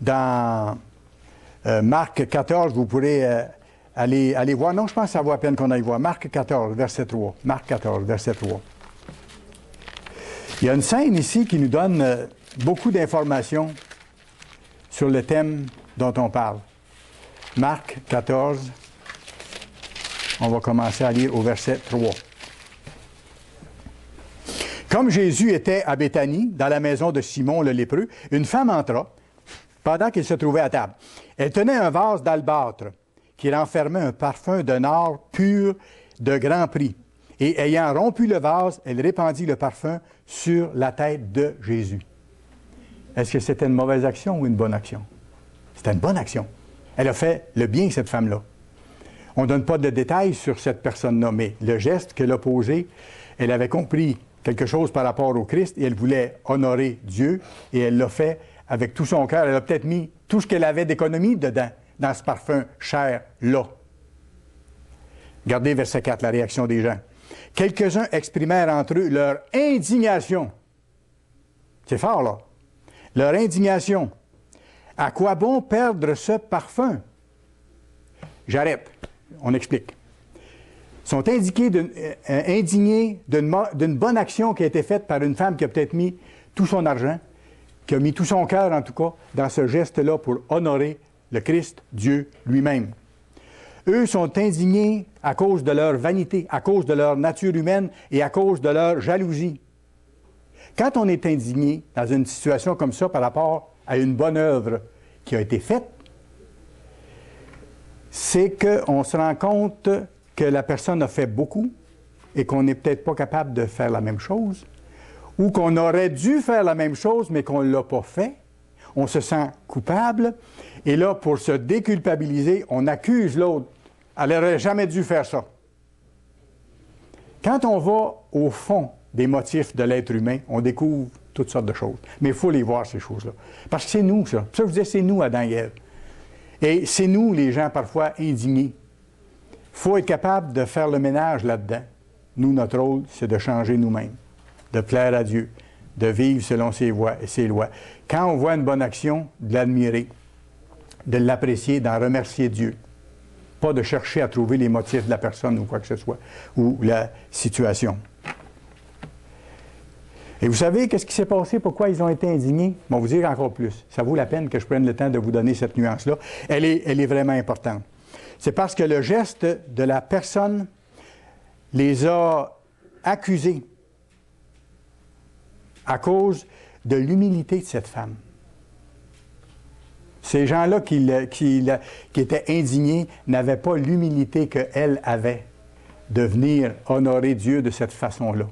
dans Marc 14, vous pourrez aller voir. Non, je pense que ça vaut la peine qu'on aille voir. Marc 14, verset 3. Marc 14, verset 3. Il y a une scène ici qui nous donne beaucoup d'informations sur le thème dont on parle. Marc 14, on va commencer à lire au verset 3. Comme Jésus était à Béthanie, dans la maison de Simon le lépreux, une femme entra pendant qu'il se trouvait à table. Elle tenait un vase d'albâtre qui renfermait un parfum de nard pur de grand prix. Et ayant rompu le vase, elle répandit le parfum sur la tête de Jésus. Est-ce que c'était une mauvaise action ou une bonne action? C'était une bonne action. Elle a fait le bien, cette femme-là. On ne donne pas de détails sur cette personne-là, mais le geste qu'elle a posé, elle avait compris quelque chose par rapport au Christ et elle voulait honorer Dieu et elle l'a fait avec tout son cœur. Elle a peut-être mis tout ce qu'elle avait d'économie dedans, dans ce parfum cher-là. Regardez verset 4, la réaction des gens. Quelques-uns exprimèrent entre eux leur indignation. C'est fort, là. Leur indignation. À quoi bon perdre ce parfum? J'arrête. On explique. Ils sont indignés d'une bonne action qui a été faite par une femme qui a peut-être mis tout son argent, qui a mis tout son cœur, en tout cas, dans ce geste-là pour honorer le Christ, Dieu lui-même. Eux sont indignés à cause de leur vanité, à cause de leur nature humaine et à cause de leur jalousie. Quand on est indigné dans une situation comme ça par rapport à une bonne œuvre qui a été faite, c'est qu'on se rend compte que la personne a fait beaucoup et qu'on n'est peut-être pas capable de faire la même chose, ou qu'on aurait dû faire la même chose, mais qu'on ne l'a pas fait. On se sent coupable, et là, pour se déculpabiliser, on accuse l'autre. Elle n'aurait jamais dû faire ça. Quand on va au fond des motifs de l'être humain, on découvre toutes sortes de choses. Mais il faut les voir, ces choses-là. Parce que c'est nous, ça. Ça, je vous disais, c'est nous, Adam et Ève. Et c'est nous, les gens, parfois indignés. Il faut être capable de faire le ménage là-dedans. Nous, notre rôle, c'est de changer nous-mêmes, de plaire à Dieu, de vivre selon ses voies et ses lois. Quand on voit une bonne action, de l'admirer, de l'apprécier, d'en remercier Dieu. Pas de chercher à trouver les motifs de la personne ou quoi que ce soit, ou la situation. Et vous savez, qu'est-ce qui s'est passé? Pourquoi ils ont été indignés? Je vais vous dire encore plus. Ça vaut la peine que je prenne le temps de vous donner cette nuance-là. Elle est vraiment importante. C'est parce que le geste de la personne les a accusés à cause de l'humilité de cette femme. Ces gens-là qui étaient indignés n'avaient pas l'humilité qu'elle avait de venir honorer Dieu de cette façon-là.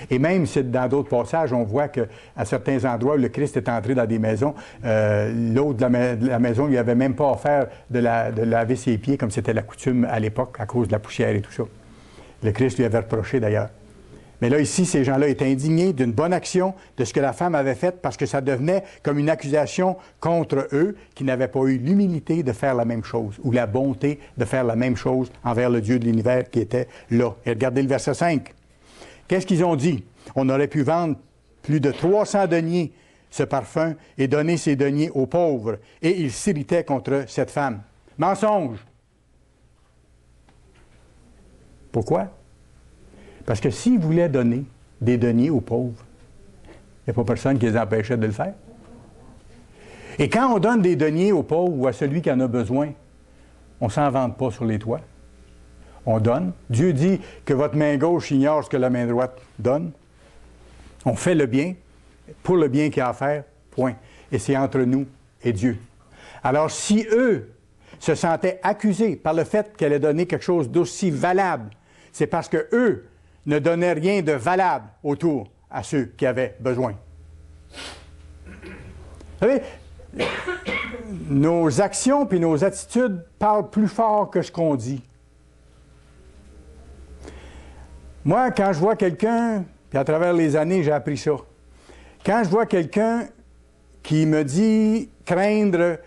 Et même si dans d'autres passages, on voit qu'à certains endroits où le Christ est entré dans des maisons, l'hôte de la maison ne lui avait même pas offert de laver ses pieds, comme c'était la coutume à l'époque, à cause de la poussière et tout ça. Le Christ lui avait reproché d'ailleurs. Mais là, ici, ces gens-là étaient indignés d'une bonne action, de ce que la femme avait fait, parce que ça devenait comme une accusation contre eux qui n'avaient pas eu l'humilité de faire la même chose, ou la bonté de faire la même chose envers le Dieu de l'univers qui était là. Et regardez le verset 5. Qu'est-ce qu'ils ont dit? On aurait pu vendre plus de 300 deniers ce parfum et donner ces deniers aux pauvres. Et ils s'irritaient contre cette femme. Mensonge! Pourquoi? Parce que s'ils voulaient donner des deniers aux pauvres, il n'y a pas personne qui les empêchait de le faire. Et quand on donne des deniers aux pauvres ou à celui qui en a besoin, on ne s'en vante pas sur les toits. On donne. Dieu dit que votre main gauche ignore ce que la main droite donne. On fait le bien pour le bien qu'il y a à faire, point. Et c'est entre nous et Dieu. Alors, si eux se sentaient accusés par le fait qu'elle ait donné quelque chose d'aussi valable, c'est parce qu'eux ne donnaient rien de valable autour à ceux qui avaient besoin. Vous savez, nos actions puis nos attitudes parlent plus fort que ce qu'on dit. Moi, quand je vois quelqu'un, puis à travers les années, j'ai appris ça. Quand je vois quelqu'un qui me dit craindre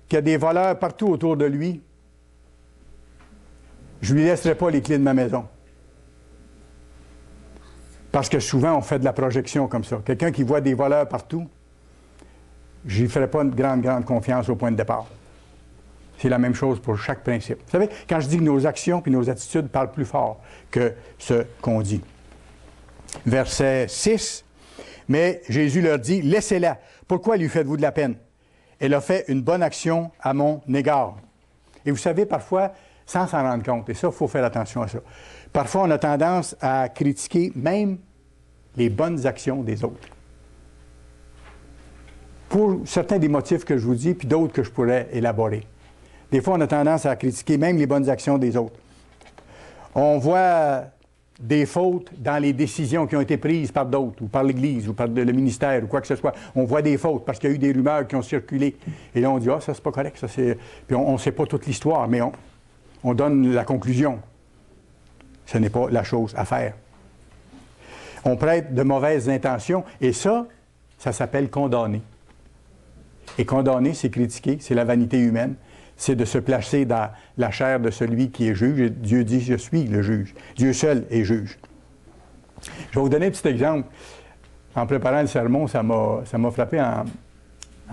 qu'il y a des voleurs partout autour de lui, je ne lui laisserai pas les clés de ma maison. Parce que souvent, on fait de la projection comme ça. Quelqu'un qui voit des voleurs partout, je n'y ferai pas une grande confiance au point de départ. C'est la même chose pour chaque principe. Vous savez, quand je dis que nos actions et nos attitudes parlent plus fort que ce qu'on dit. Verset 6, « Mais Jésus leur dit, laissez-la. Pourquoi lui faites-vous de la peine? Elle a fait une bonne action à mon égard. » Et vous savez, parfois, sans s'en rendre compte, et ça, il faut faire attention à ça, parfois, on a tendance à critiquer même les bonnes actions des autres. Pour certains des motifs que je vous dis, puis d'autres que je pourrais élaborer. Des fois, on a tendance à critiquer même les bonnes actions des autres. On voit des fautes dans les décisions qui ont été prises par d'autres, ou par l'Église, ou par le ministère, ou quoi que ce soit. On voit des fautes parce qu'il y a eu des rumeurs qui ont circulé. Et là, on dit « Ah, ça, c'est pas correct. » Ça, c'est... Puis on ne sait pas toute l'histoire, mais on donne la conclusion. Ce n'est pas la chose à faire. On prête de mauvaises intentions, et ça s'appelle condamner. Et condamner, c'est critiquer, c'est la vanité humaine. C'est de se placer dans la chair de celui qui est juge. Et Dieu dit, je suis le juge. Dieu seul est juge. Je vais vous donner un petit exemple. En préparant le sermon, ça m'a frappé en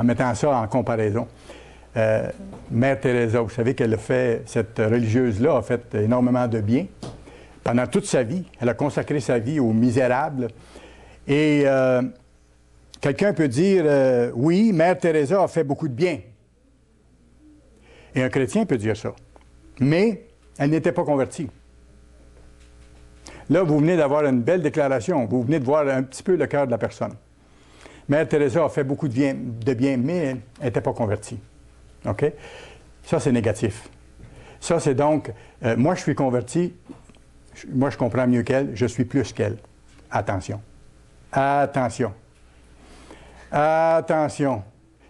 mettant ça en comparaison. Mère Teresa, vous savez qu'elle a fait, cette religieuse-là a fait énormément de bien. Pendant toute sa vie, elle a consacré sa vie aux misérables. Et quelqu'un peut dire, oui, Mère Teresa a fait beaucoup de bien. Et un chrétien peut dire ça. Mais elle n'était pas convertie. Là, vous venez d'avoir une belle déclaration. Vous venez de voir un petit peu le cœur de la personne. Mère Teresa a fait beaucoup de bien, mais elle n'était pas convertie. OK? Ça, c'est négatif. Ça, c'est donc, moi, je suis converti, moi, je comprends mieux qu'elle, je suis plus qu'elle. Attention. Attention. Attention.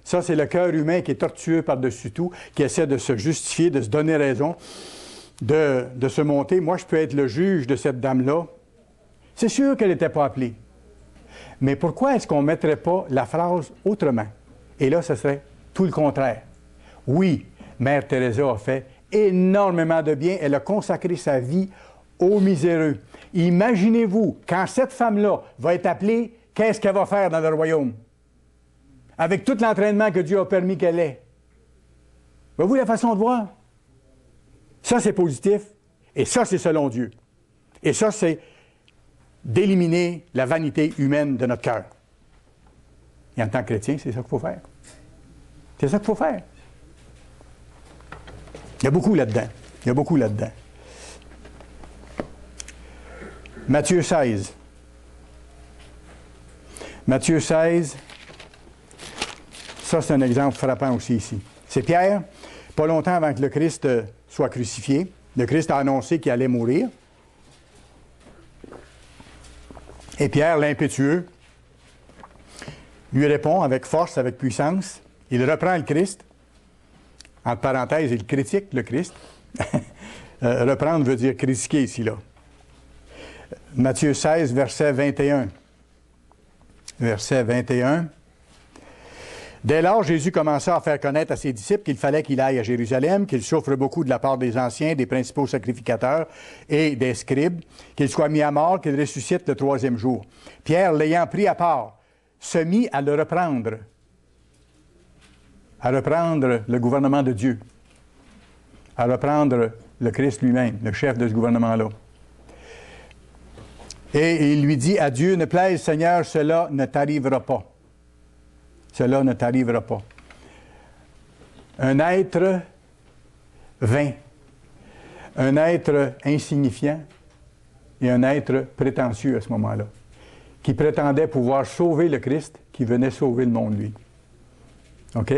Ça, c'est le cœur humain qui est tortueux par-dessus tout, qui essaie de se justifier, de se donner raison, de se monter. Moi, je peux être le juge de cette dame-là. C'est sûr qu'elle n'était pas appelée. Mais pourquoi est-ce qu'on ne mettrait pas la phrase autrement? Et là, ce serait tout le contraire. Oui, Mère Teresa a fait énormément de bien. Elle a consacré sa vie aux miséreux. Imaginez-vous, quand cette femme-là va être appelée, qu'est-ce qu'elle va faire dans le royaume? Avec tout l'entraînement que Dieu a permis qu'elle ait. Voyez-vous la façon de voir? Ça, c'est positif. Et ça, c'est selon Dieu. Et ça, c'est d'éliminer la vanité humaine de notre cœur. Et en tant que chrétien, c'est ça qu'il faut faire. C'est ça qu'il faut faire. Il y a beaucoup là-dedans. Il y a beaucoup là-dedans. Matthieu 16. Matthieu 16. Ça, c'est un exemple frappant aussi ici. C'est Pierre, pas longtemps avant que le Christ soit crucifié. Le Christ a annoncé qu'il allait mourir. Et Pierre, l'impétueux, lui répond avec force, avec puissance. Il reprend le Christ. Entre parenthèses, il critique le Christ. Reprendre veut dire critiquer ici, là. Matthieu 16, verset 21. Verset 21. Dès lors, Jésus commença à faire connaître à ses disciples qu'il fallait qu'il aille à Jérusalem, qu'il souffre beaucoup de la part des anciens, des principaux sacrificateurs et des scribes, qu'il soit mis à mort, qu'il ressuscite le troisième jour. Pierre, l'ayant pris à part, se mit à le reprendre le gouvernement de Dieu, à reprendre le Christ lui-même, le chef de ce gouvernement-là. Et il lui dit, à Dieu ne plaise, Seigneur, cela ne t'arrivera pas. Cela ne t'arrivera pas. Un être vain, un être insignifiant et un être prétentieux à ce moment-là, qui prétendait pouvoir sauver le Christ, qui venait sauver le monde, lui. OK?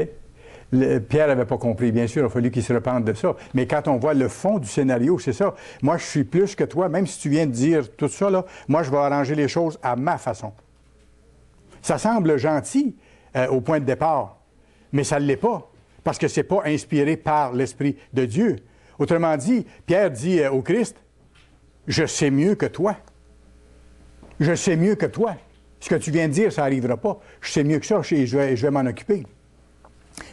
Pierre n'avait pas compris, bien sûr, il a fallu qu'il se repente de ça. Mais quand on voit le fond du scénario, c'est ça. Moi, je suis plus que toi, même si tu viens de dire tout ça, là, moi, je vais arranger les choses à ma façon. Ça semble gentil au point de départ, mais ça ne l'est pas, parce que ce n'est pas inspiré par l'Esprit de Dieu. Autrement dit, Pierre dit au Christ, « Je sais mieux que toi. Je sais mieux que toi. Ce que tu viens de dire, ça n'arrivera pas. Je sais mieux que ça, et je vais m'en occuper. »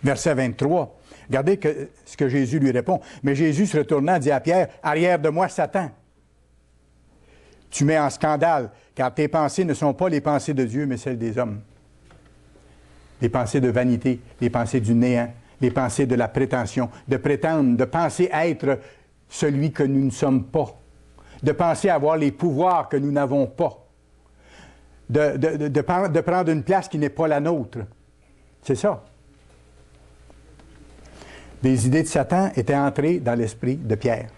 Verset 23. Regardez ce que Jésus lui répond. Mais Jésus, se retournant, dit à Pierre, « Arrière de moi, Satan. Tu mets en scandale, car tes pensées ne sont pas les pensées de Dieu, mais celles des hommes. » Les pensées de vanité, les pensées du néant, les pensées de la prétention, de prétendre, de penser être celui que nous ne sommes pas, de penser avoir les pouvoirs que nous n'avons pas, de prendre une place qui n'est pas la nôtre. C'est ça. Des idées de Satan étaient entrées dans l'esprit de Pierre.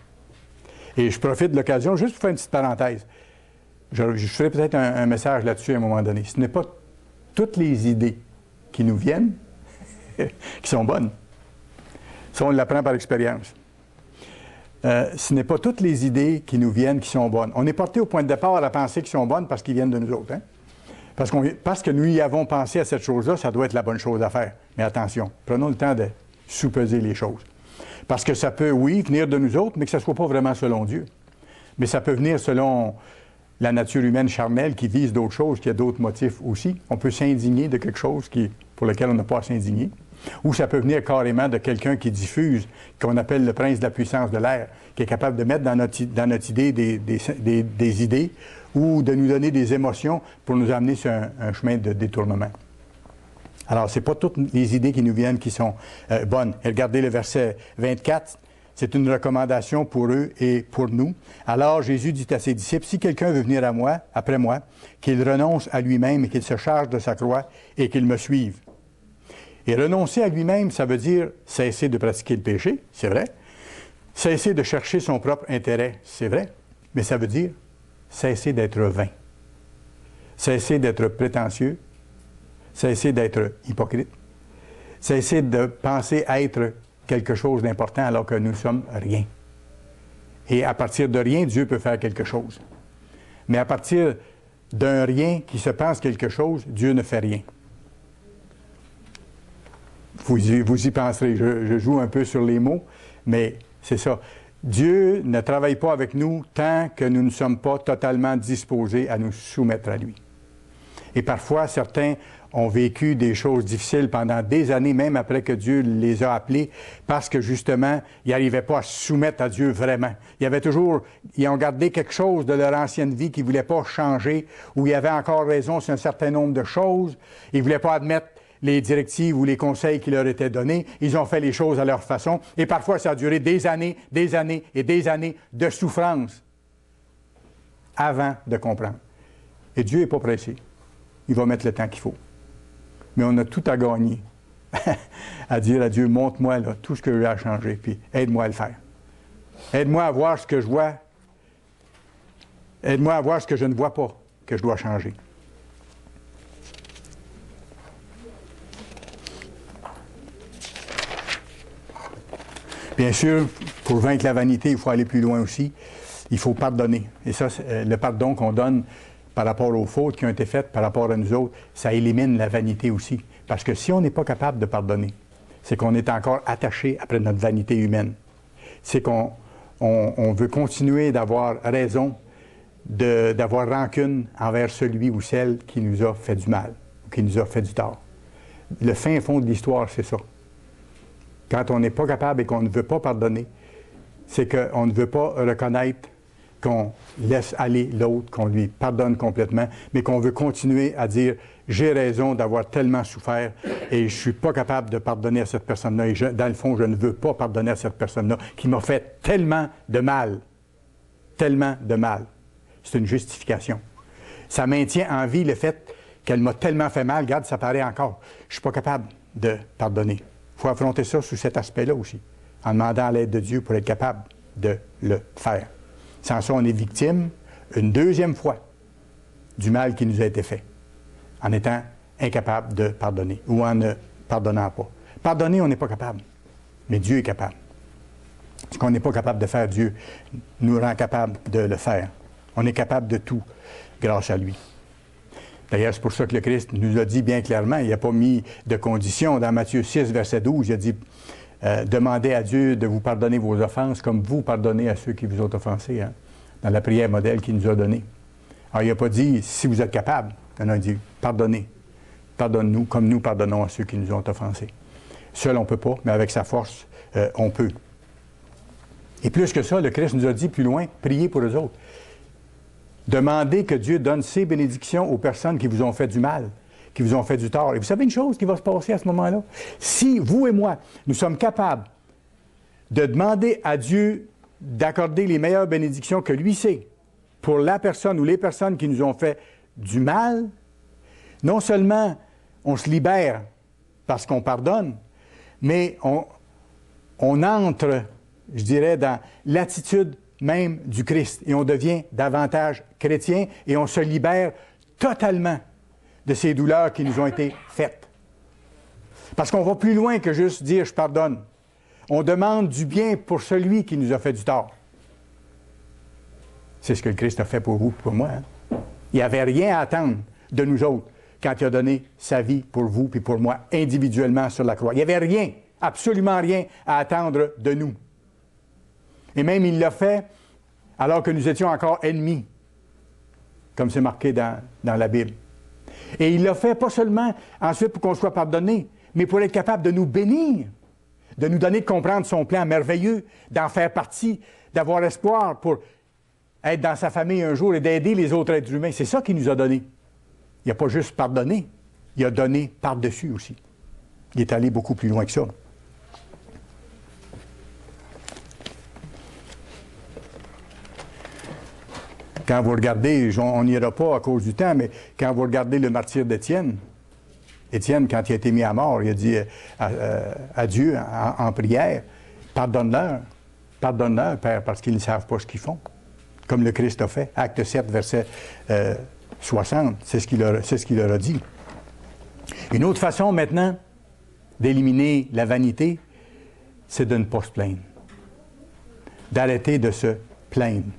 Et je profite de l'occasion, juste pour faire une petite parenthèse. Je ferai peut-être un message là-dessus à un moment donné. Ce n'est pas toutes les idées qui nous viennent, qui sont bonnes. Ça, on l'apprend par expérience. Ce n'est pas toutes les idées qui nous viennent qui sont bonnes. On est porté au point de départ à la pensée qui sont bonnes parce qu'ils viennent de nous autres. Hein? Parce que nous y avons pensé à cette chose-là, ça doit être la bonne chose à faire. Mais attention, prenons le temps de sous-peser les choses. Parce que ça peut, oui, venir de nous autres, mais que ça ne soit pas vraiment selon Dieu. Mais ça peut venir selon la nature humaine charnelle qui vise d'autres choses, qui a d'autres motifs aussi. On peut s'indigner de quelque chose pour lequel on n'a pas à s'indigner. Ou ça peut venir carrément de quelqu'un qui diffuse, qu'on appelle le prince de la puissance de l'air, qui est capable de mettre dans notre idée des idées ou de nous donner des émotions pour nous amener sur un chemin de détournement. Alors, ce n'est pas toutes les idées qui nous viennent qui sont bonnes. Et regardez le verset 24. C'est une recommandation pour eux et pour nous. Alors Jésus dit à ses disciples, « Si quelqu'un veut venir après moi, qu'il renonce à lui-même et qu'il se charge de sa croix et qu'il me suive. » Et renoncer à lui-même, ça veut dire cesser de pratiquer le péché, c'est vrai. Cesser de chercher son propre intérêt, c'est vrai. Mais ça veut dire cesser d'être vain. Cesser d'être prétentieux. Cesser d'être hypocrite. Cesser de penser être quelque chose d'important alors que nous ne sommes rien. Et à partir de rien, Dieu peut faire quelque chose. Mais à partir d'un rien qui se pense quelque chose, Dieu ne fait rien. Vous y penserez. Je joue un peu sur les mots, mais c'est ça. Dieu ne travaille pas avec nous tant que nous ne sommes pas totalement disposés à nous soumettre à lui. Et parfois, certains ont vécu des choses difficiles pendant des années, même après que Dieu les a appelés, parce que justement, ils n'arrivaient pas à se soumettre à Dieu vraiment. Ils ont gardé quelque chose de leur ancienne vie qu'ils ne voulaient pas changer, où ils avaient encore raison sur un certain nombre de choses. Ils ne voulaient pas admettre les directives ou les conseils qui leur étaient donnés. Ils ont fait les choses à leur façon. Et parfois, ça a duré des années et des années de souffrance avant de comprendre. Et Dieu n'est pas pressé. Il va mettre le temps qu'il faut. Mais on a tout à gagner à dire à Dieu, montre-moi là, tout ce que j'ai à changer, puis aide-moi à le faire. Aide-moi à voir ce que je vois. Aide-moi à voir ce que je ne vois pas, que je dois changer. Bien sûr, pour vaincre la vanité, il faut aller plus loin aussi. Il faut pardonner. Et ça, le pardon qu'on donne par rapport aux fautes qui ont été faites par rapport à nous autres, ça élimine la vanité aussi. Parce que si on n'est pas capable de pardonner, c'est qu'on est encore attaché après notre vanité humaine. C'est qu'on veut continuer d'avoir raison, d'avoir rancune envers celui ou celle qui nous a fait du mal, ou qui nous a fait du tort. Le fin fond de l'histoire, c'est ça. Quand on n'est pas capable et qu'on ne veut pas pardonner, c'est qu'on ne veut pas reconnaître qu'on laisse aller l'autre, qu'on lui pardonne complètement, mais qu'on veut continuer à dire « j'ai raison d'avoir tellement souffert et je ne suis pas capable de pardonner à cette personne-là et dans le fond, je ne veux pas pardonner à cette personne-là qui m'a fait tellement de mal. Tellement de mal. » C'est une justification. Ça maintient en vie le fait qu'elle m'a tellement fait mal, regarde, ça paraît encore. Je ne suis pas capable de pardonner. Il faut affronter ça sous cet aspect-là aussi, en demandant l'aide de Dieu pour être capable de le faire. Sans ça, on est victime, une deuxième fois, du mal qui nous a été fait, en étant incapable de pardonner, ou en ne pardonnant pas. Pardonner, on n'est pas capable, mais Dieu est capable. Ce qu'on n'est pas capable de faire, Dieu nous rend capable de le faire. On est capable de tout grâce à lui. D'ailleurs, c'est pour ça que le Christ nous a dit bien clairement, il n'a pas mis de condition. Dans Matthieu 6, verset 12, il a dit demandez à Dieu de vous pardonner vos offenses comme vous pardonnez à ceux qui vous ont offensés, hein, dans la prière modèle qu'il nous a donnée. Alors, il n'a pas dit si vous êtes capable. Il a dit pardonnez. Pardonne-nous comme nous pardonnons à ceux qui nous ont offensés. Seul, on ne peut pas, mais avec sa force, on peut. Et plus que ça, le Christ nous a dit plus loin, priez pour eux autres. Demandez que Dieu donne ses bénédictions aux personnes qui vous ont fait du mal, qui vous ont fait du tort. Et vous savez une chose qui va se passer à ce moment-là? Si vous et moi, nous sommes capables de demander à Dieu d'accorder les meilleures bénédictions que lui sait pour la personne ou les personnes qui nous ont fait du mal, non seulement on se libère parce qu'on pardonne, mais on entre, je dirais, dans l'attitude même du Christ. Et on devient davantage chrétien et on se libère totalement de ces douleurs qui nous ont été faites. Parce qu'on va plus loin que juste dire « je pardonne ». On demande du bien pour celui qui nous a fait du tort. C'est ce que le Christ a fait pour vous, pour moi. Hein? Il n'y avait rien à attendre de nous autres quand il a donné sa vie pour vous et pour moi, individuellement sur la croix. Il n'y avait rien, absolument rien à attendre de nous. Et même il l'a fait alors que nous étions encore ennemis, comme c'est marqué dans la Bible. Et il l'a fait pas seulement ensuite pour qu'on soit pardonné, mais pour être capable de nous bénir, de nous donner de comprendre son plan merveilleux, d'en faire partie, d'avoir espoir pour être dans sa famille un jour et d'aider les autres êtres humains. C'est ça qu'il nous a donné. Il n'a pas juste pardonné, il a donné par-dessus aussi. Il est allé beaucoup plus loin que ça. Quand vous regardez, on n'ira pas à cause du temps, mais quand vous regardez le martyre d'Étienne, Étienne, quand il a été mis à mort, il a dit à Dieu en prière, pardonne-leur, Père, parce qu'ils ne savent pas ce qu'ils font. Comme le Christ a fait. Acte 7, verset 60, c'est ce qu'il leur a dit. Une autre façon maintenant d'éliminer la vanité, c'est de ne pas se plaindre. D'arrêter de se plaindre.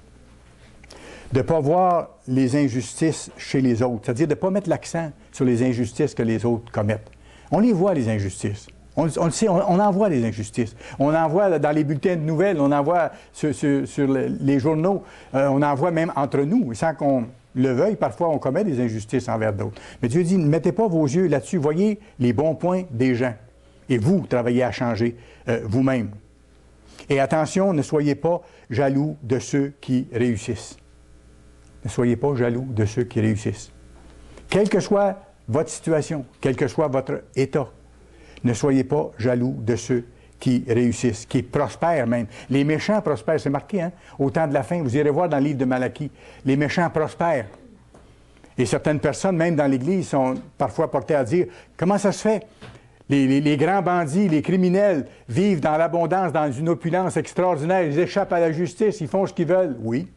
De ne pas voir les injustices chez les autres, c'est-à-dire de ne pas mettre l'accent sur les injustices que les autres commettent. On les voit, les injustices. On le sait, on en voit les injustices. On en voit dans les bulletins de nouvelles, on en voit sur les journaux, on en voit même entre nous. Sans qu'on le veuille, parfois on commet des injustices envers d'autres. Mais Dieu dit, ne mettez pas vos yeux là-dessus. Voyez les bons points des gens. Et vous, travaillez à changer vous-même. Et attention, ne soyez pas jaloux de ceux qui réussissent. Ne soyez pas jaloux de ceux qui réussissent. Quelle que soit votre situation, quel que soit votre état, ne soyez pas jaloux de ceux qui réussissent, qui prospèrent même. Les méchants prospèrent, c'est marqué, hein? Au temps de la fin, vous irez voir dans le livre de Malachie, les méchants prospèrent. Et certaines personnes, même dans l'Église, sont parfois portées à dire, comment ça se fait? Les grands bandits, les criminels vivent dans l'abondance, dans une opulence extraordinaire, ils échappent à la justice, ils font ce qu'ils veulent. Oui,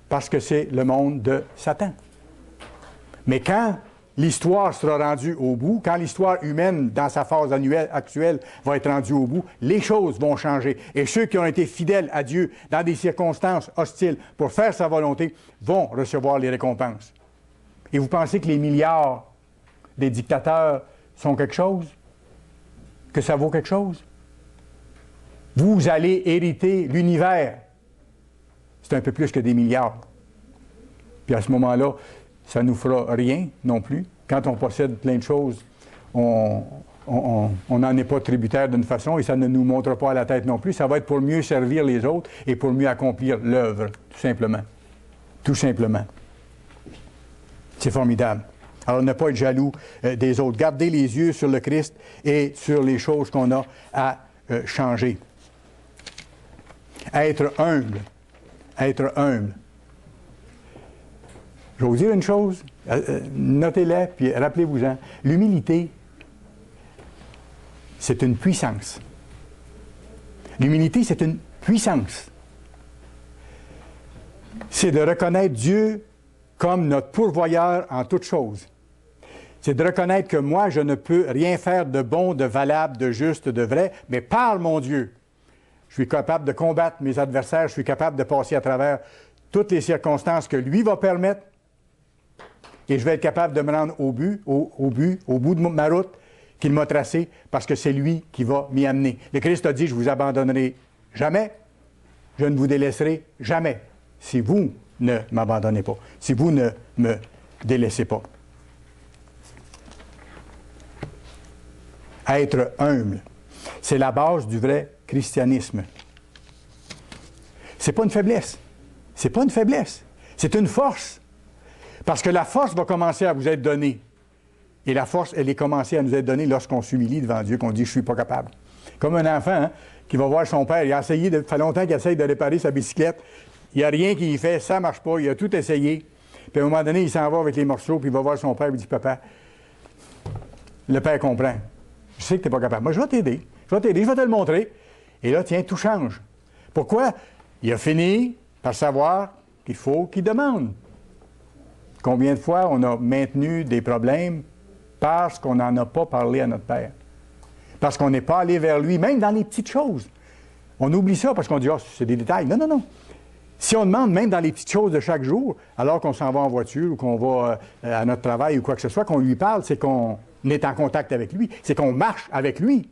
parce que c'est le monde de Satan. Mais quand l'histoire sera rendue au bout, quand l'histoire humaine, dans sa phase actuelle, va être rendue au bout, les choses vont changer. Et ceux qui ont été fidèles à Dieu dans des circonstances hostiles pour faire sa volonté vont recevoir les récompenses. Et vous pensez que les milliards des dictateurs sont quelque chose? Que ça vaut quelque chose? Vous allez hériter l'univers. C'est un peu plus que des milliards. Puis à ce moment-là, ça ne nous fera rien non plus. Quand on possède plein de choses, on n'en est pas tributaire d'une façon et ça ne nous montre pas à la tête non plus. Ça va être pour mieux servir les autres et pour mieux accomplir l'œuvre, tout simplement. Tout simplement. C'est formidable. Alors, ne pas être jaloux des autres. Gardez les yeux sur le Christ et sur les choses qu'on a à changer. Être humble. Être humble. Je vais vous dire une chose, notez-la, puis rappelez-vous-en. L'humilité, c'est une puissance. L'humilité, c'est une puissance. C'est de reconnaître Dieu comme notre pourvoyeur en toutes choses. C'est de reconnaître que moi, je ne peux rien faire de bon, de valable, de juste, de vrai, mais par mon Dieu, je suis capable de combattre mes adversaires, je suis capable de passer à travers toutes les circonstances que lui va permettre, et je vais être capable de me rendre au bout de ma route qu'il m'a tracée, parce que c'est lui qui va m'y amener. Le Christ a dit, je ne vous abandonnerai jamais, je ne vous délaisserai jamais, si vous ne m'abandonnez pas, si vous ne me délaissez pas. Être humble, c'est la base du vrai christianisme. C'est pas une faiblesse. C'est pas une faiblesse. C'est une force. Parce que la force va commencer à vous être donnée. Et la force, elle est commencée à nous être donnée lorsqu'on s'humilie devant Dieu, qu'on dit « je suis pas capable ». Comme un enfant hein, qui va voir son père, il a essayé, ça fait longtemps qu'il essaye de réparer sa bicyclette, il n'y a rien qui y fait, ça ne marche pas, il a tout essayé. Puis à un moment donné, il s'en va avec les morceaux, puis il va voir son père, il dit « Papa, le père comprend. Je sais que tu n'es pas capable. Moi, je vais t'aider. Je vais te le montrer. » Et là, tiens, tout change. Pourquoi? Il a fini par savoir qu'il faut qu'il demande. Combien de fois on a maintenu des problèmes parce qu'on n'en a pas parlé à notre Père? Parce qu'on n'est pas allé vers lui, même dans les petites choses. On oublie ça parce qu'on dit « Ah, c'est des détails. » Non, non, non. Si on demande même dans les petites choses de chaque jour, alors qu'on s'en va en voiture ou qu'on va à notre travail ou quoi que ce soit, qu'on lui parle, c'est qu'on est en contact avec lui, c'est qu'on marche avec lui.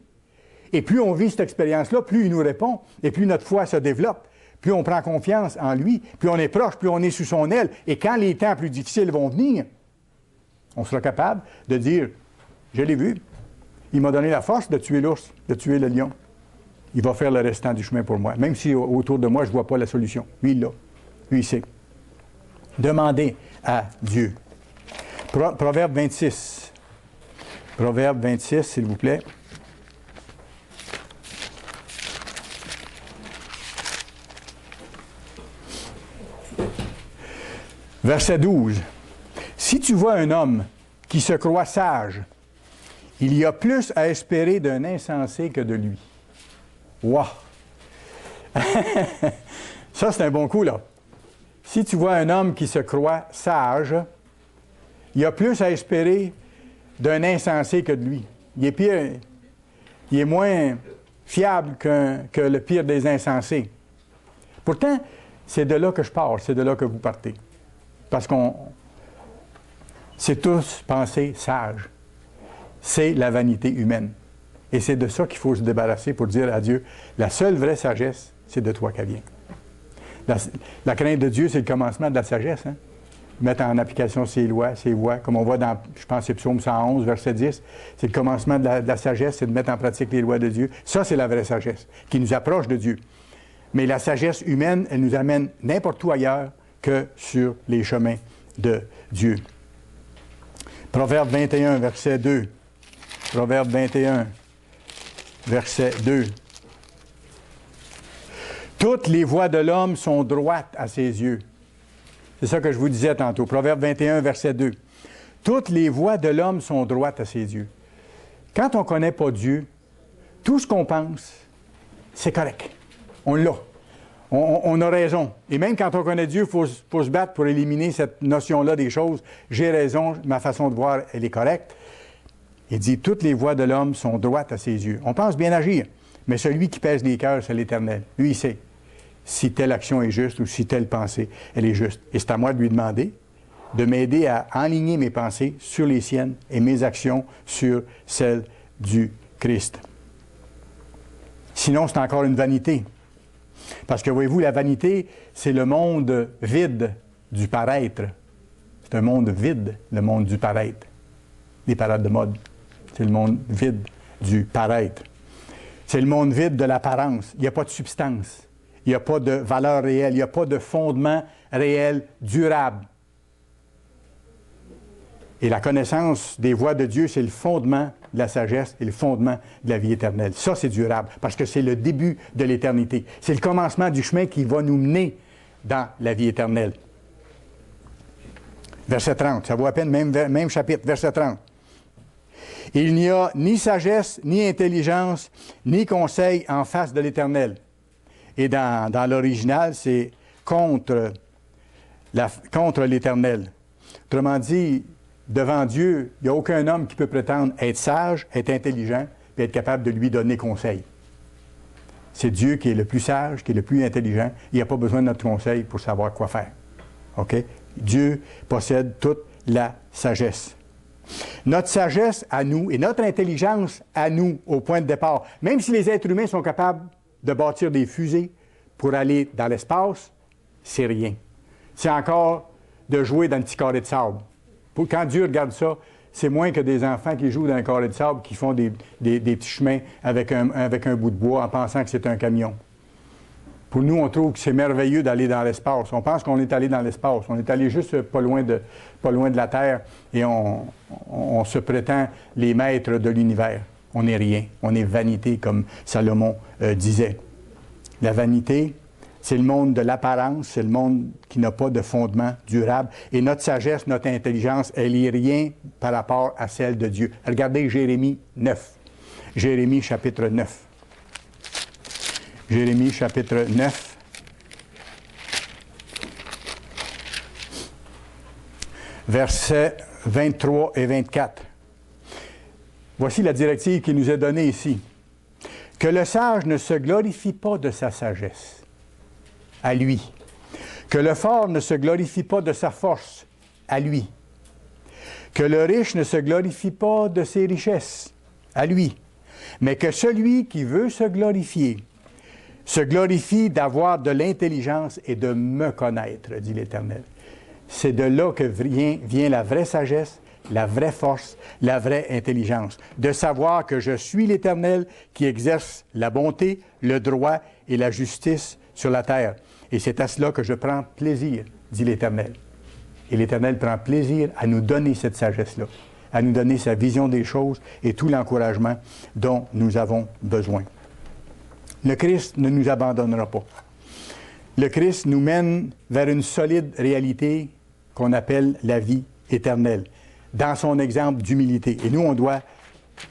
Et plus on vit cette expérience-là, plus il nous répond, et plus notre foi se développe, plus on prend confiance en lui, plus on est proche, plus on est sous son aile. Et quand les temps plus difficiles vont venir, on sera capable de dire « Je l'ai vu, il m'a donné la force de tuer l'ours, de tuer le lion. Il va faire le restant du chemin pour moi. Même si autour de moi, je ne vois pas la solution. Lui, il l'a. Lui, il sait. » Demandez à Dieu. Proverbe 26. Proverbe 26, s'il vous plaît. Verset 12. Si tu vois un homme qui se croit sage, il y a plus à espérer d'un insensé que de lui. Wow! Ça, c'est un bon coup, là. Si tu vois un homme qui se croit sage, il y a plus à espérer d'un insensé que de lui. Il est pire, il est moins fiable que le pire des insensés. Pourtant, c'est de là que je pars, c'est de là que vous partez. Parce c'est tous pensées sages. C'est la vanité humaine. Et c'est de ça qu'il faut se débarrasser pour dire à Dieu, la seule vraie sagesse, c'est de toi qu'elle vient. La crainte de Dieu, c'est le commencement de la sagesse. Hein? Mettre en application ses lois, ses voies, comme on voit dans, je pense, c'est Psaume 111, verset 10. C'est le commencement de la sagesse, c'est de mettre en pratique les lois de Dieu. Ça, c'est la vraie sagesse, qui nous approche de Dieu. Mais la sagesse humaine, elle nous amène n'importe où ailleurs que sur les chemins de Dieu. Proverbe 21, verset 2. Proverbe 21, verset 2. Toutes les voies de l'homme sont droites à ses yeux. C'est ça que je vous disais tantôt. Proverbe 21, verset 2. Toutes les voies de l'homme sont droites à ses yeux. Quand on ne connaît pas Dieu, tout ce qu'on pense, c'est correct. On l'a. On a raison. Et même quand on connaît Dieu, il faut se battre pour éliminer cette notion-là des choses. J'ai raison, ma façon de voir, elle est correcte. Il dit, toutes les voies de l'homme sont droites à ses yeux. On pense bien agir, mais celui qui pèse les cœurs, c'est l'Éternel. Lui, il sait si telle action est juste ou si telle pensée, elle est juste. Et c'est à moi de lui demander de m'aider à enligner mes pensées sur les siennes et mes actions sur celles du Christ. Sinon, c'est encore une vanité. Parce que, voyez-vous, la vanité, c'est le monde vide du paraître. C'est un monde vide, le monde du paraître. Les parades de mode. C'est le monde vide du paraître. C'est le monde vide de l'apparence. Il n'y a pas de substance. Il n'y a pas de valeur réelle. Il n'y a pas de fondement réel, durable. Et la connaissance des voies de Dieu, c'est le fondement de la sagesse et le fondement de la vie éternelle. Ça, c'est durable, parce que c'est le début de l'éternité. C'est le commencement du chemin qui va nous mener dans la vie éternelle. Verset 30, ça vaut à peine, même chapitre, verset 30. Il n'y a ni sagesse, ni intelligence, ni conseil en face de l'Éternel. Et dans l'original, c'est contre l'Éternel. Autrement dit, devant Dieu, il n'y a aucun homme qui peut prétendre être sage, être intelligent, et être capable de lui donner conseil. C'est Dieu qui est le plus sage, qui est le plus intelligent. Il n'y a pas besoin de notre conseil pour savoir quoi faire. OK? Dieu possède toute la sagesse. Notre sagesse à nous et notre intelligence à nous, au point de départ, même si les êtres humains sont capables de bâtir des fusées pour aller dans l'espace, c'est rien. C'est encore de jouer dans le petit carré de sable. Quand Dieu regarde ça, c'est moins que des enfants qui jouent dans un carré de sable, qui font des petits chemins avec un bout de bois en pensant que c'est un camion. Pour nous, on trouve que c'est merveilleux d'aller dans l'espace. On pense qu'on est allé dans l'espace. On est allé juste pas loin de la Terre et on se prétend les maîtres de l'univers. On n'est rien. On est vanité, comme Salomon disait. La vanité, c'est le monde de l'apparence, c'est le monde qui n'a pas de fondement durable. Et notre sagesse, notre intelligence, elle n'est rien par rapport à celle de Dieu. Regardez Jérémie 9. Jérémie chapitre 9. Jérémie chapitre 9. Versets 23 et 24. Voici la directive qui nous est donnée ici. Que le sage ne se glorifie pas de sa sagesse, à lui. Que le fort ne se glorifie pas de sa force, à lui. Que le riche ne se glorifie pas de ses richesses, à lui. Mais que celui qui veut se glorifie d'avoir de l'intelligence et de me connaître, dit l'Éternel. C'est de là que vient la vraie sagesse, la vraie force, la vraie intelligence. De savoir que je suis l'Éternel qui exerce la bonté, le droit et la justice sur la terre. Et c'est à cela que je prends plaisir, dit l'Éternel. Et l'Éternel prend plaisir à nous donner cette sagesse-là, à nous donner sa vision des choses et tout l'encouragement dont nous avons besoin. Le Christ ne nous abandonnera pas. Le Christ nous mène vers une solide réalité qu'on appelle la vie éternelle, dans son exemple d'humilité. Et nous, on doit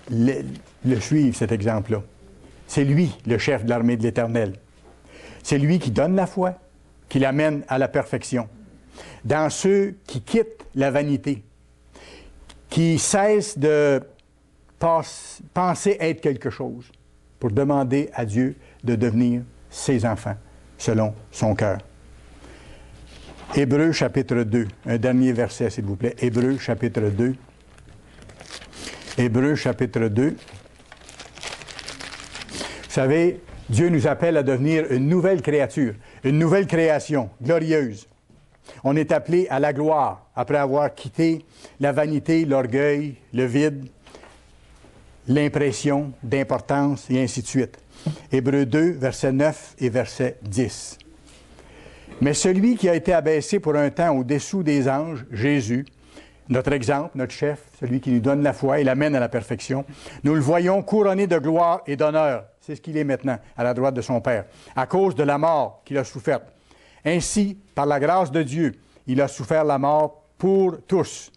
le suivre, cet exemple-là. C'est lui, le chef de l'armée de l'Éternel. C'est lui qui donne la foi, qui l'amène à la perfection. Dans ceux qui quittent la vanité, qui cessent de penser être quelque chose, pour demander à Dieu de devenir ses enfants, selon son cœur. Hébreux chapitre 2, un dernier verset s'il vous plaît. Hébreux chapitre 2. Hébreux chapitre 2. Vous savez, Dieu nous appelle à devenir une nouvelle créature, une nouvelle création glorieuse. On est appelé à la gloire après avoir quitté la vanité, l'orgueil, le vide, l'impression d'importance et ainsi de suite. Hébreux 2, verset 9 et verset 10. Mais celui qui a été abaissé pour un temps au-dessous des anges, Jésus, notre exemple, notre chef, celui qui nous donne la foi et l'amène à la perfection, nous le voyons couronné de gloire et d'honneur. C'est ce qu'il est maintenant, à la droite de son Père, à cause de la mort qu'il a soufferte. Ainsi, par la grâce de Dieu, il a souffert la mort pour tous.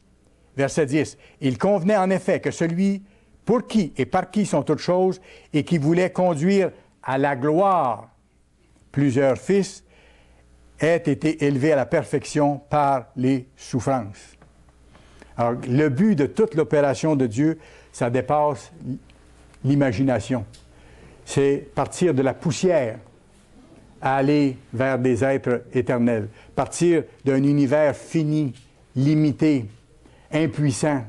Verset 10. Il convenait en effet que celui pour qui et par qui sont toutes choses et qui voulait conduire à la gloire plusieurs fils ait été élevé à la perfection par les souffrances. Alors, le but de toute l'opération de Dieu, ça dépasse l'imagination. C'est partir de la poussière à aller vers des êtres éternels. Partir d'un univers fini, limité, impuissant,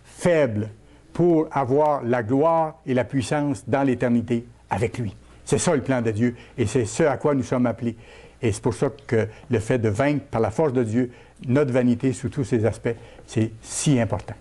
faible, pour avoir la gloire et la puissance dans l'éternité avec lui. C'est ça le plan de Dieu et c'est ce à quoi nous sommes appelés. Et c'est pour ça que le fait de vaincre par la force de Dieu notre vanité sous tous ses aspects, c'est si important.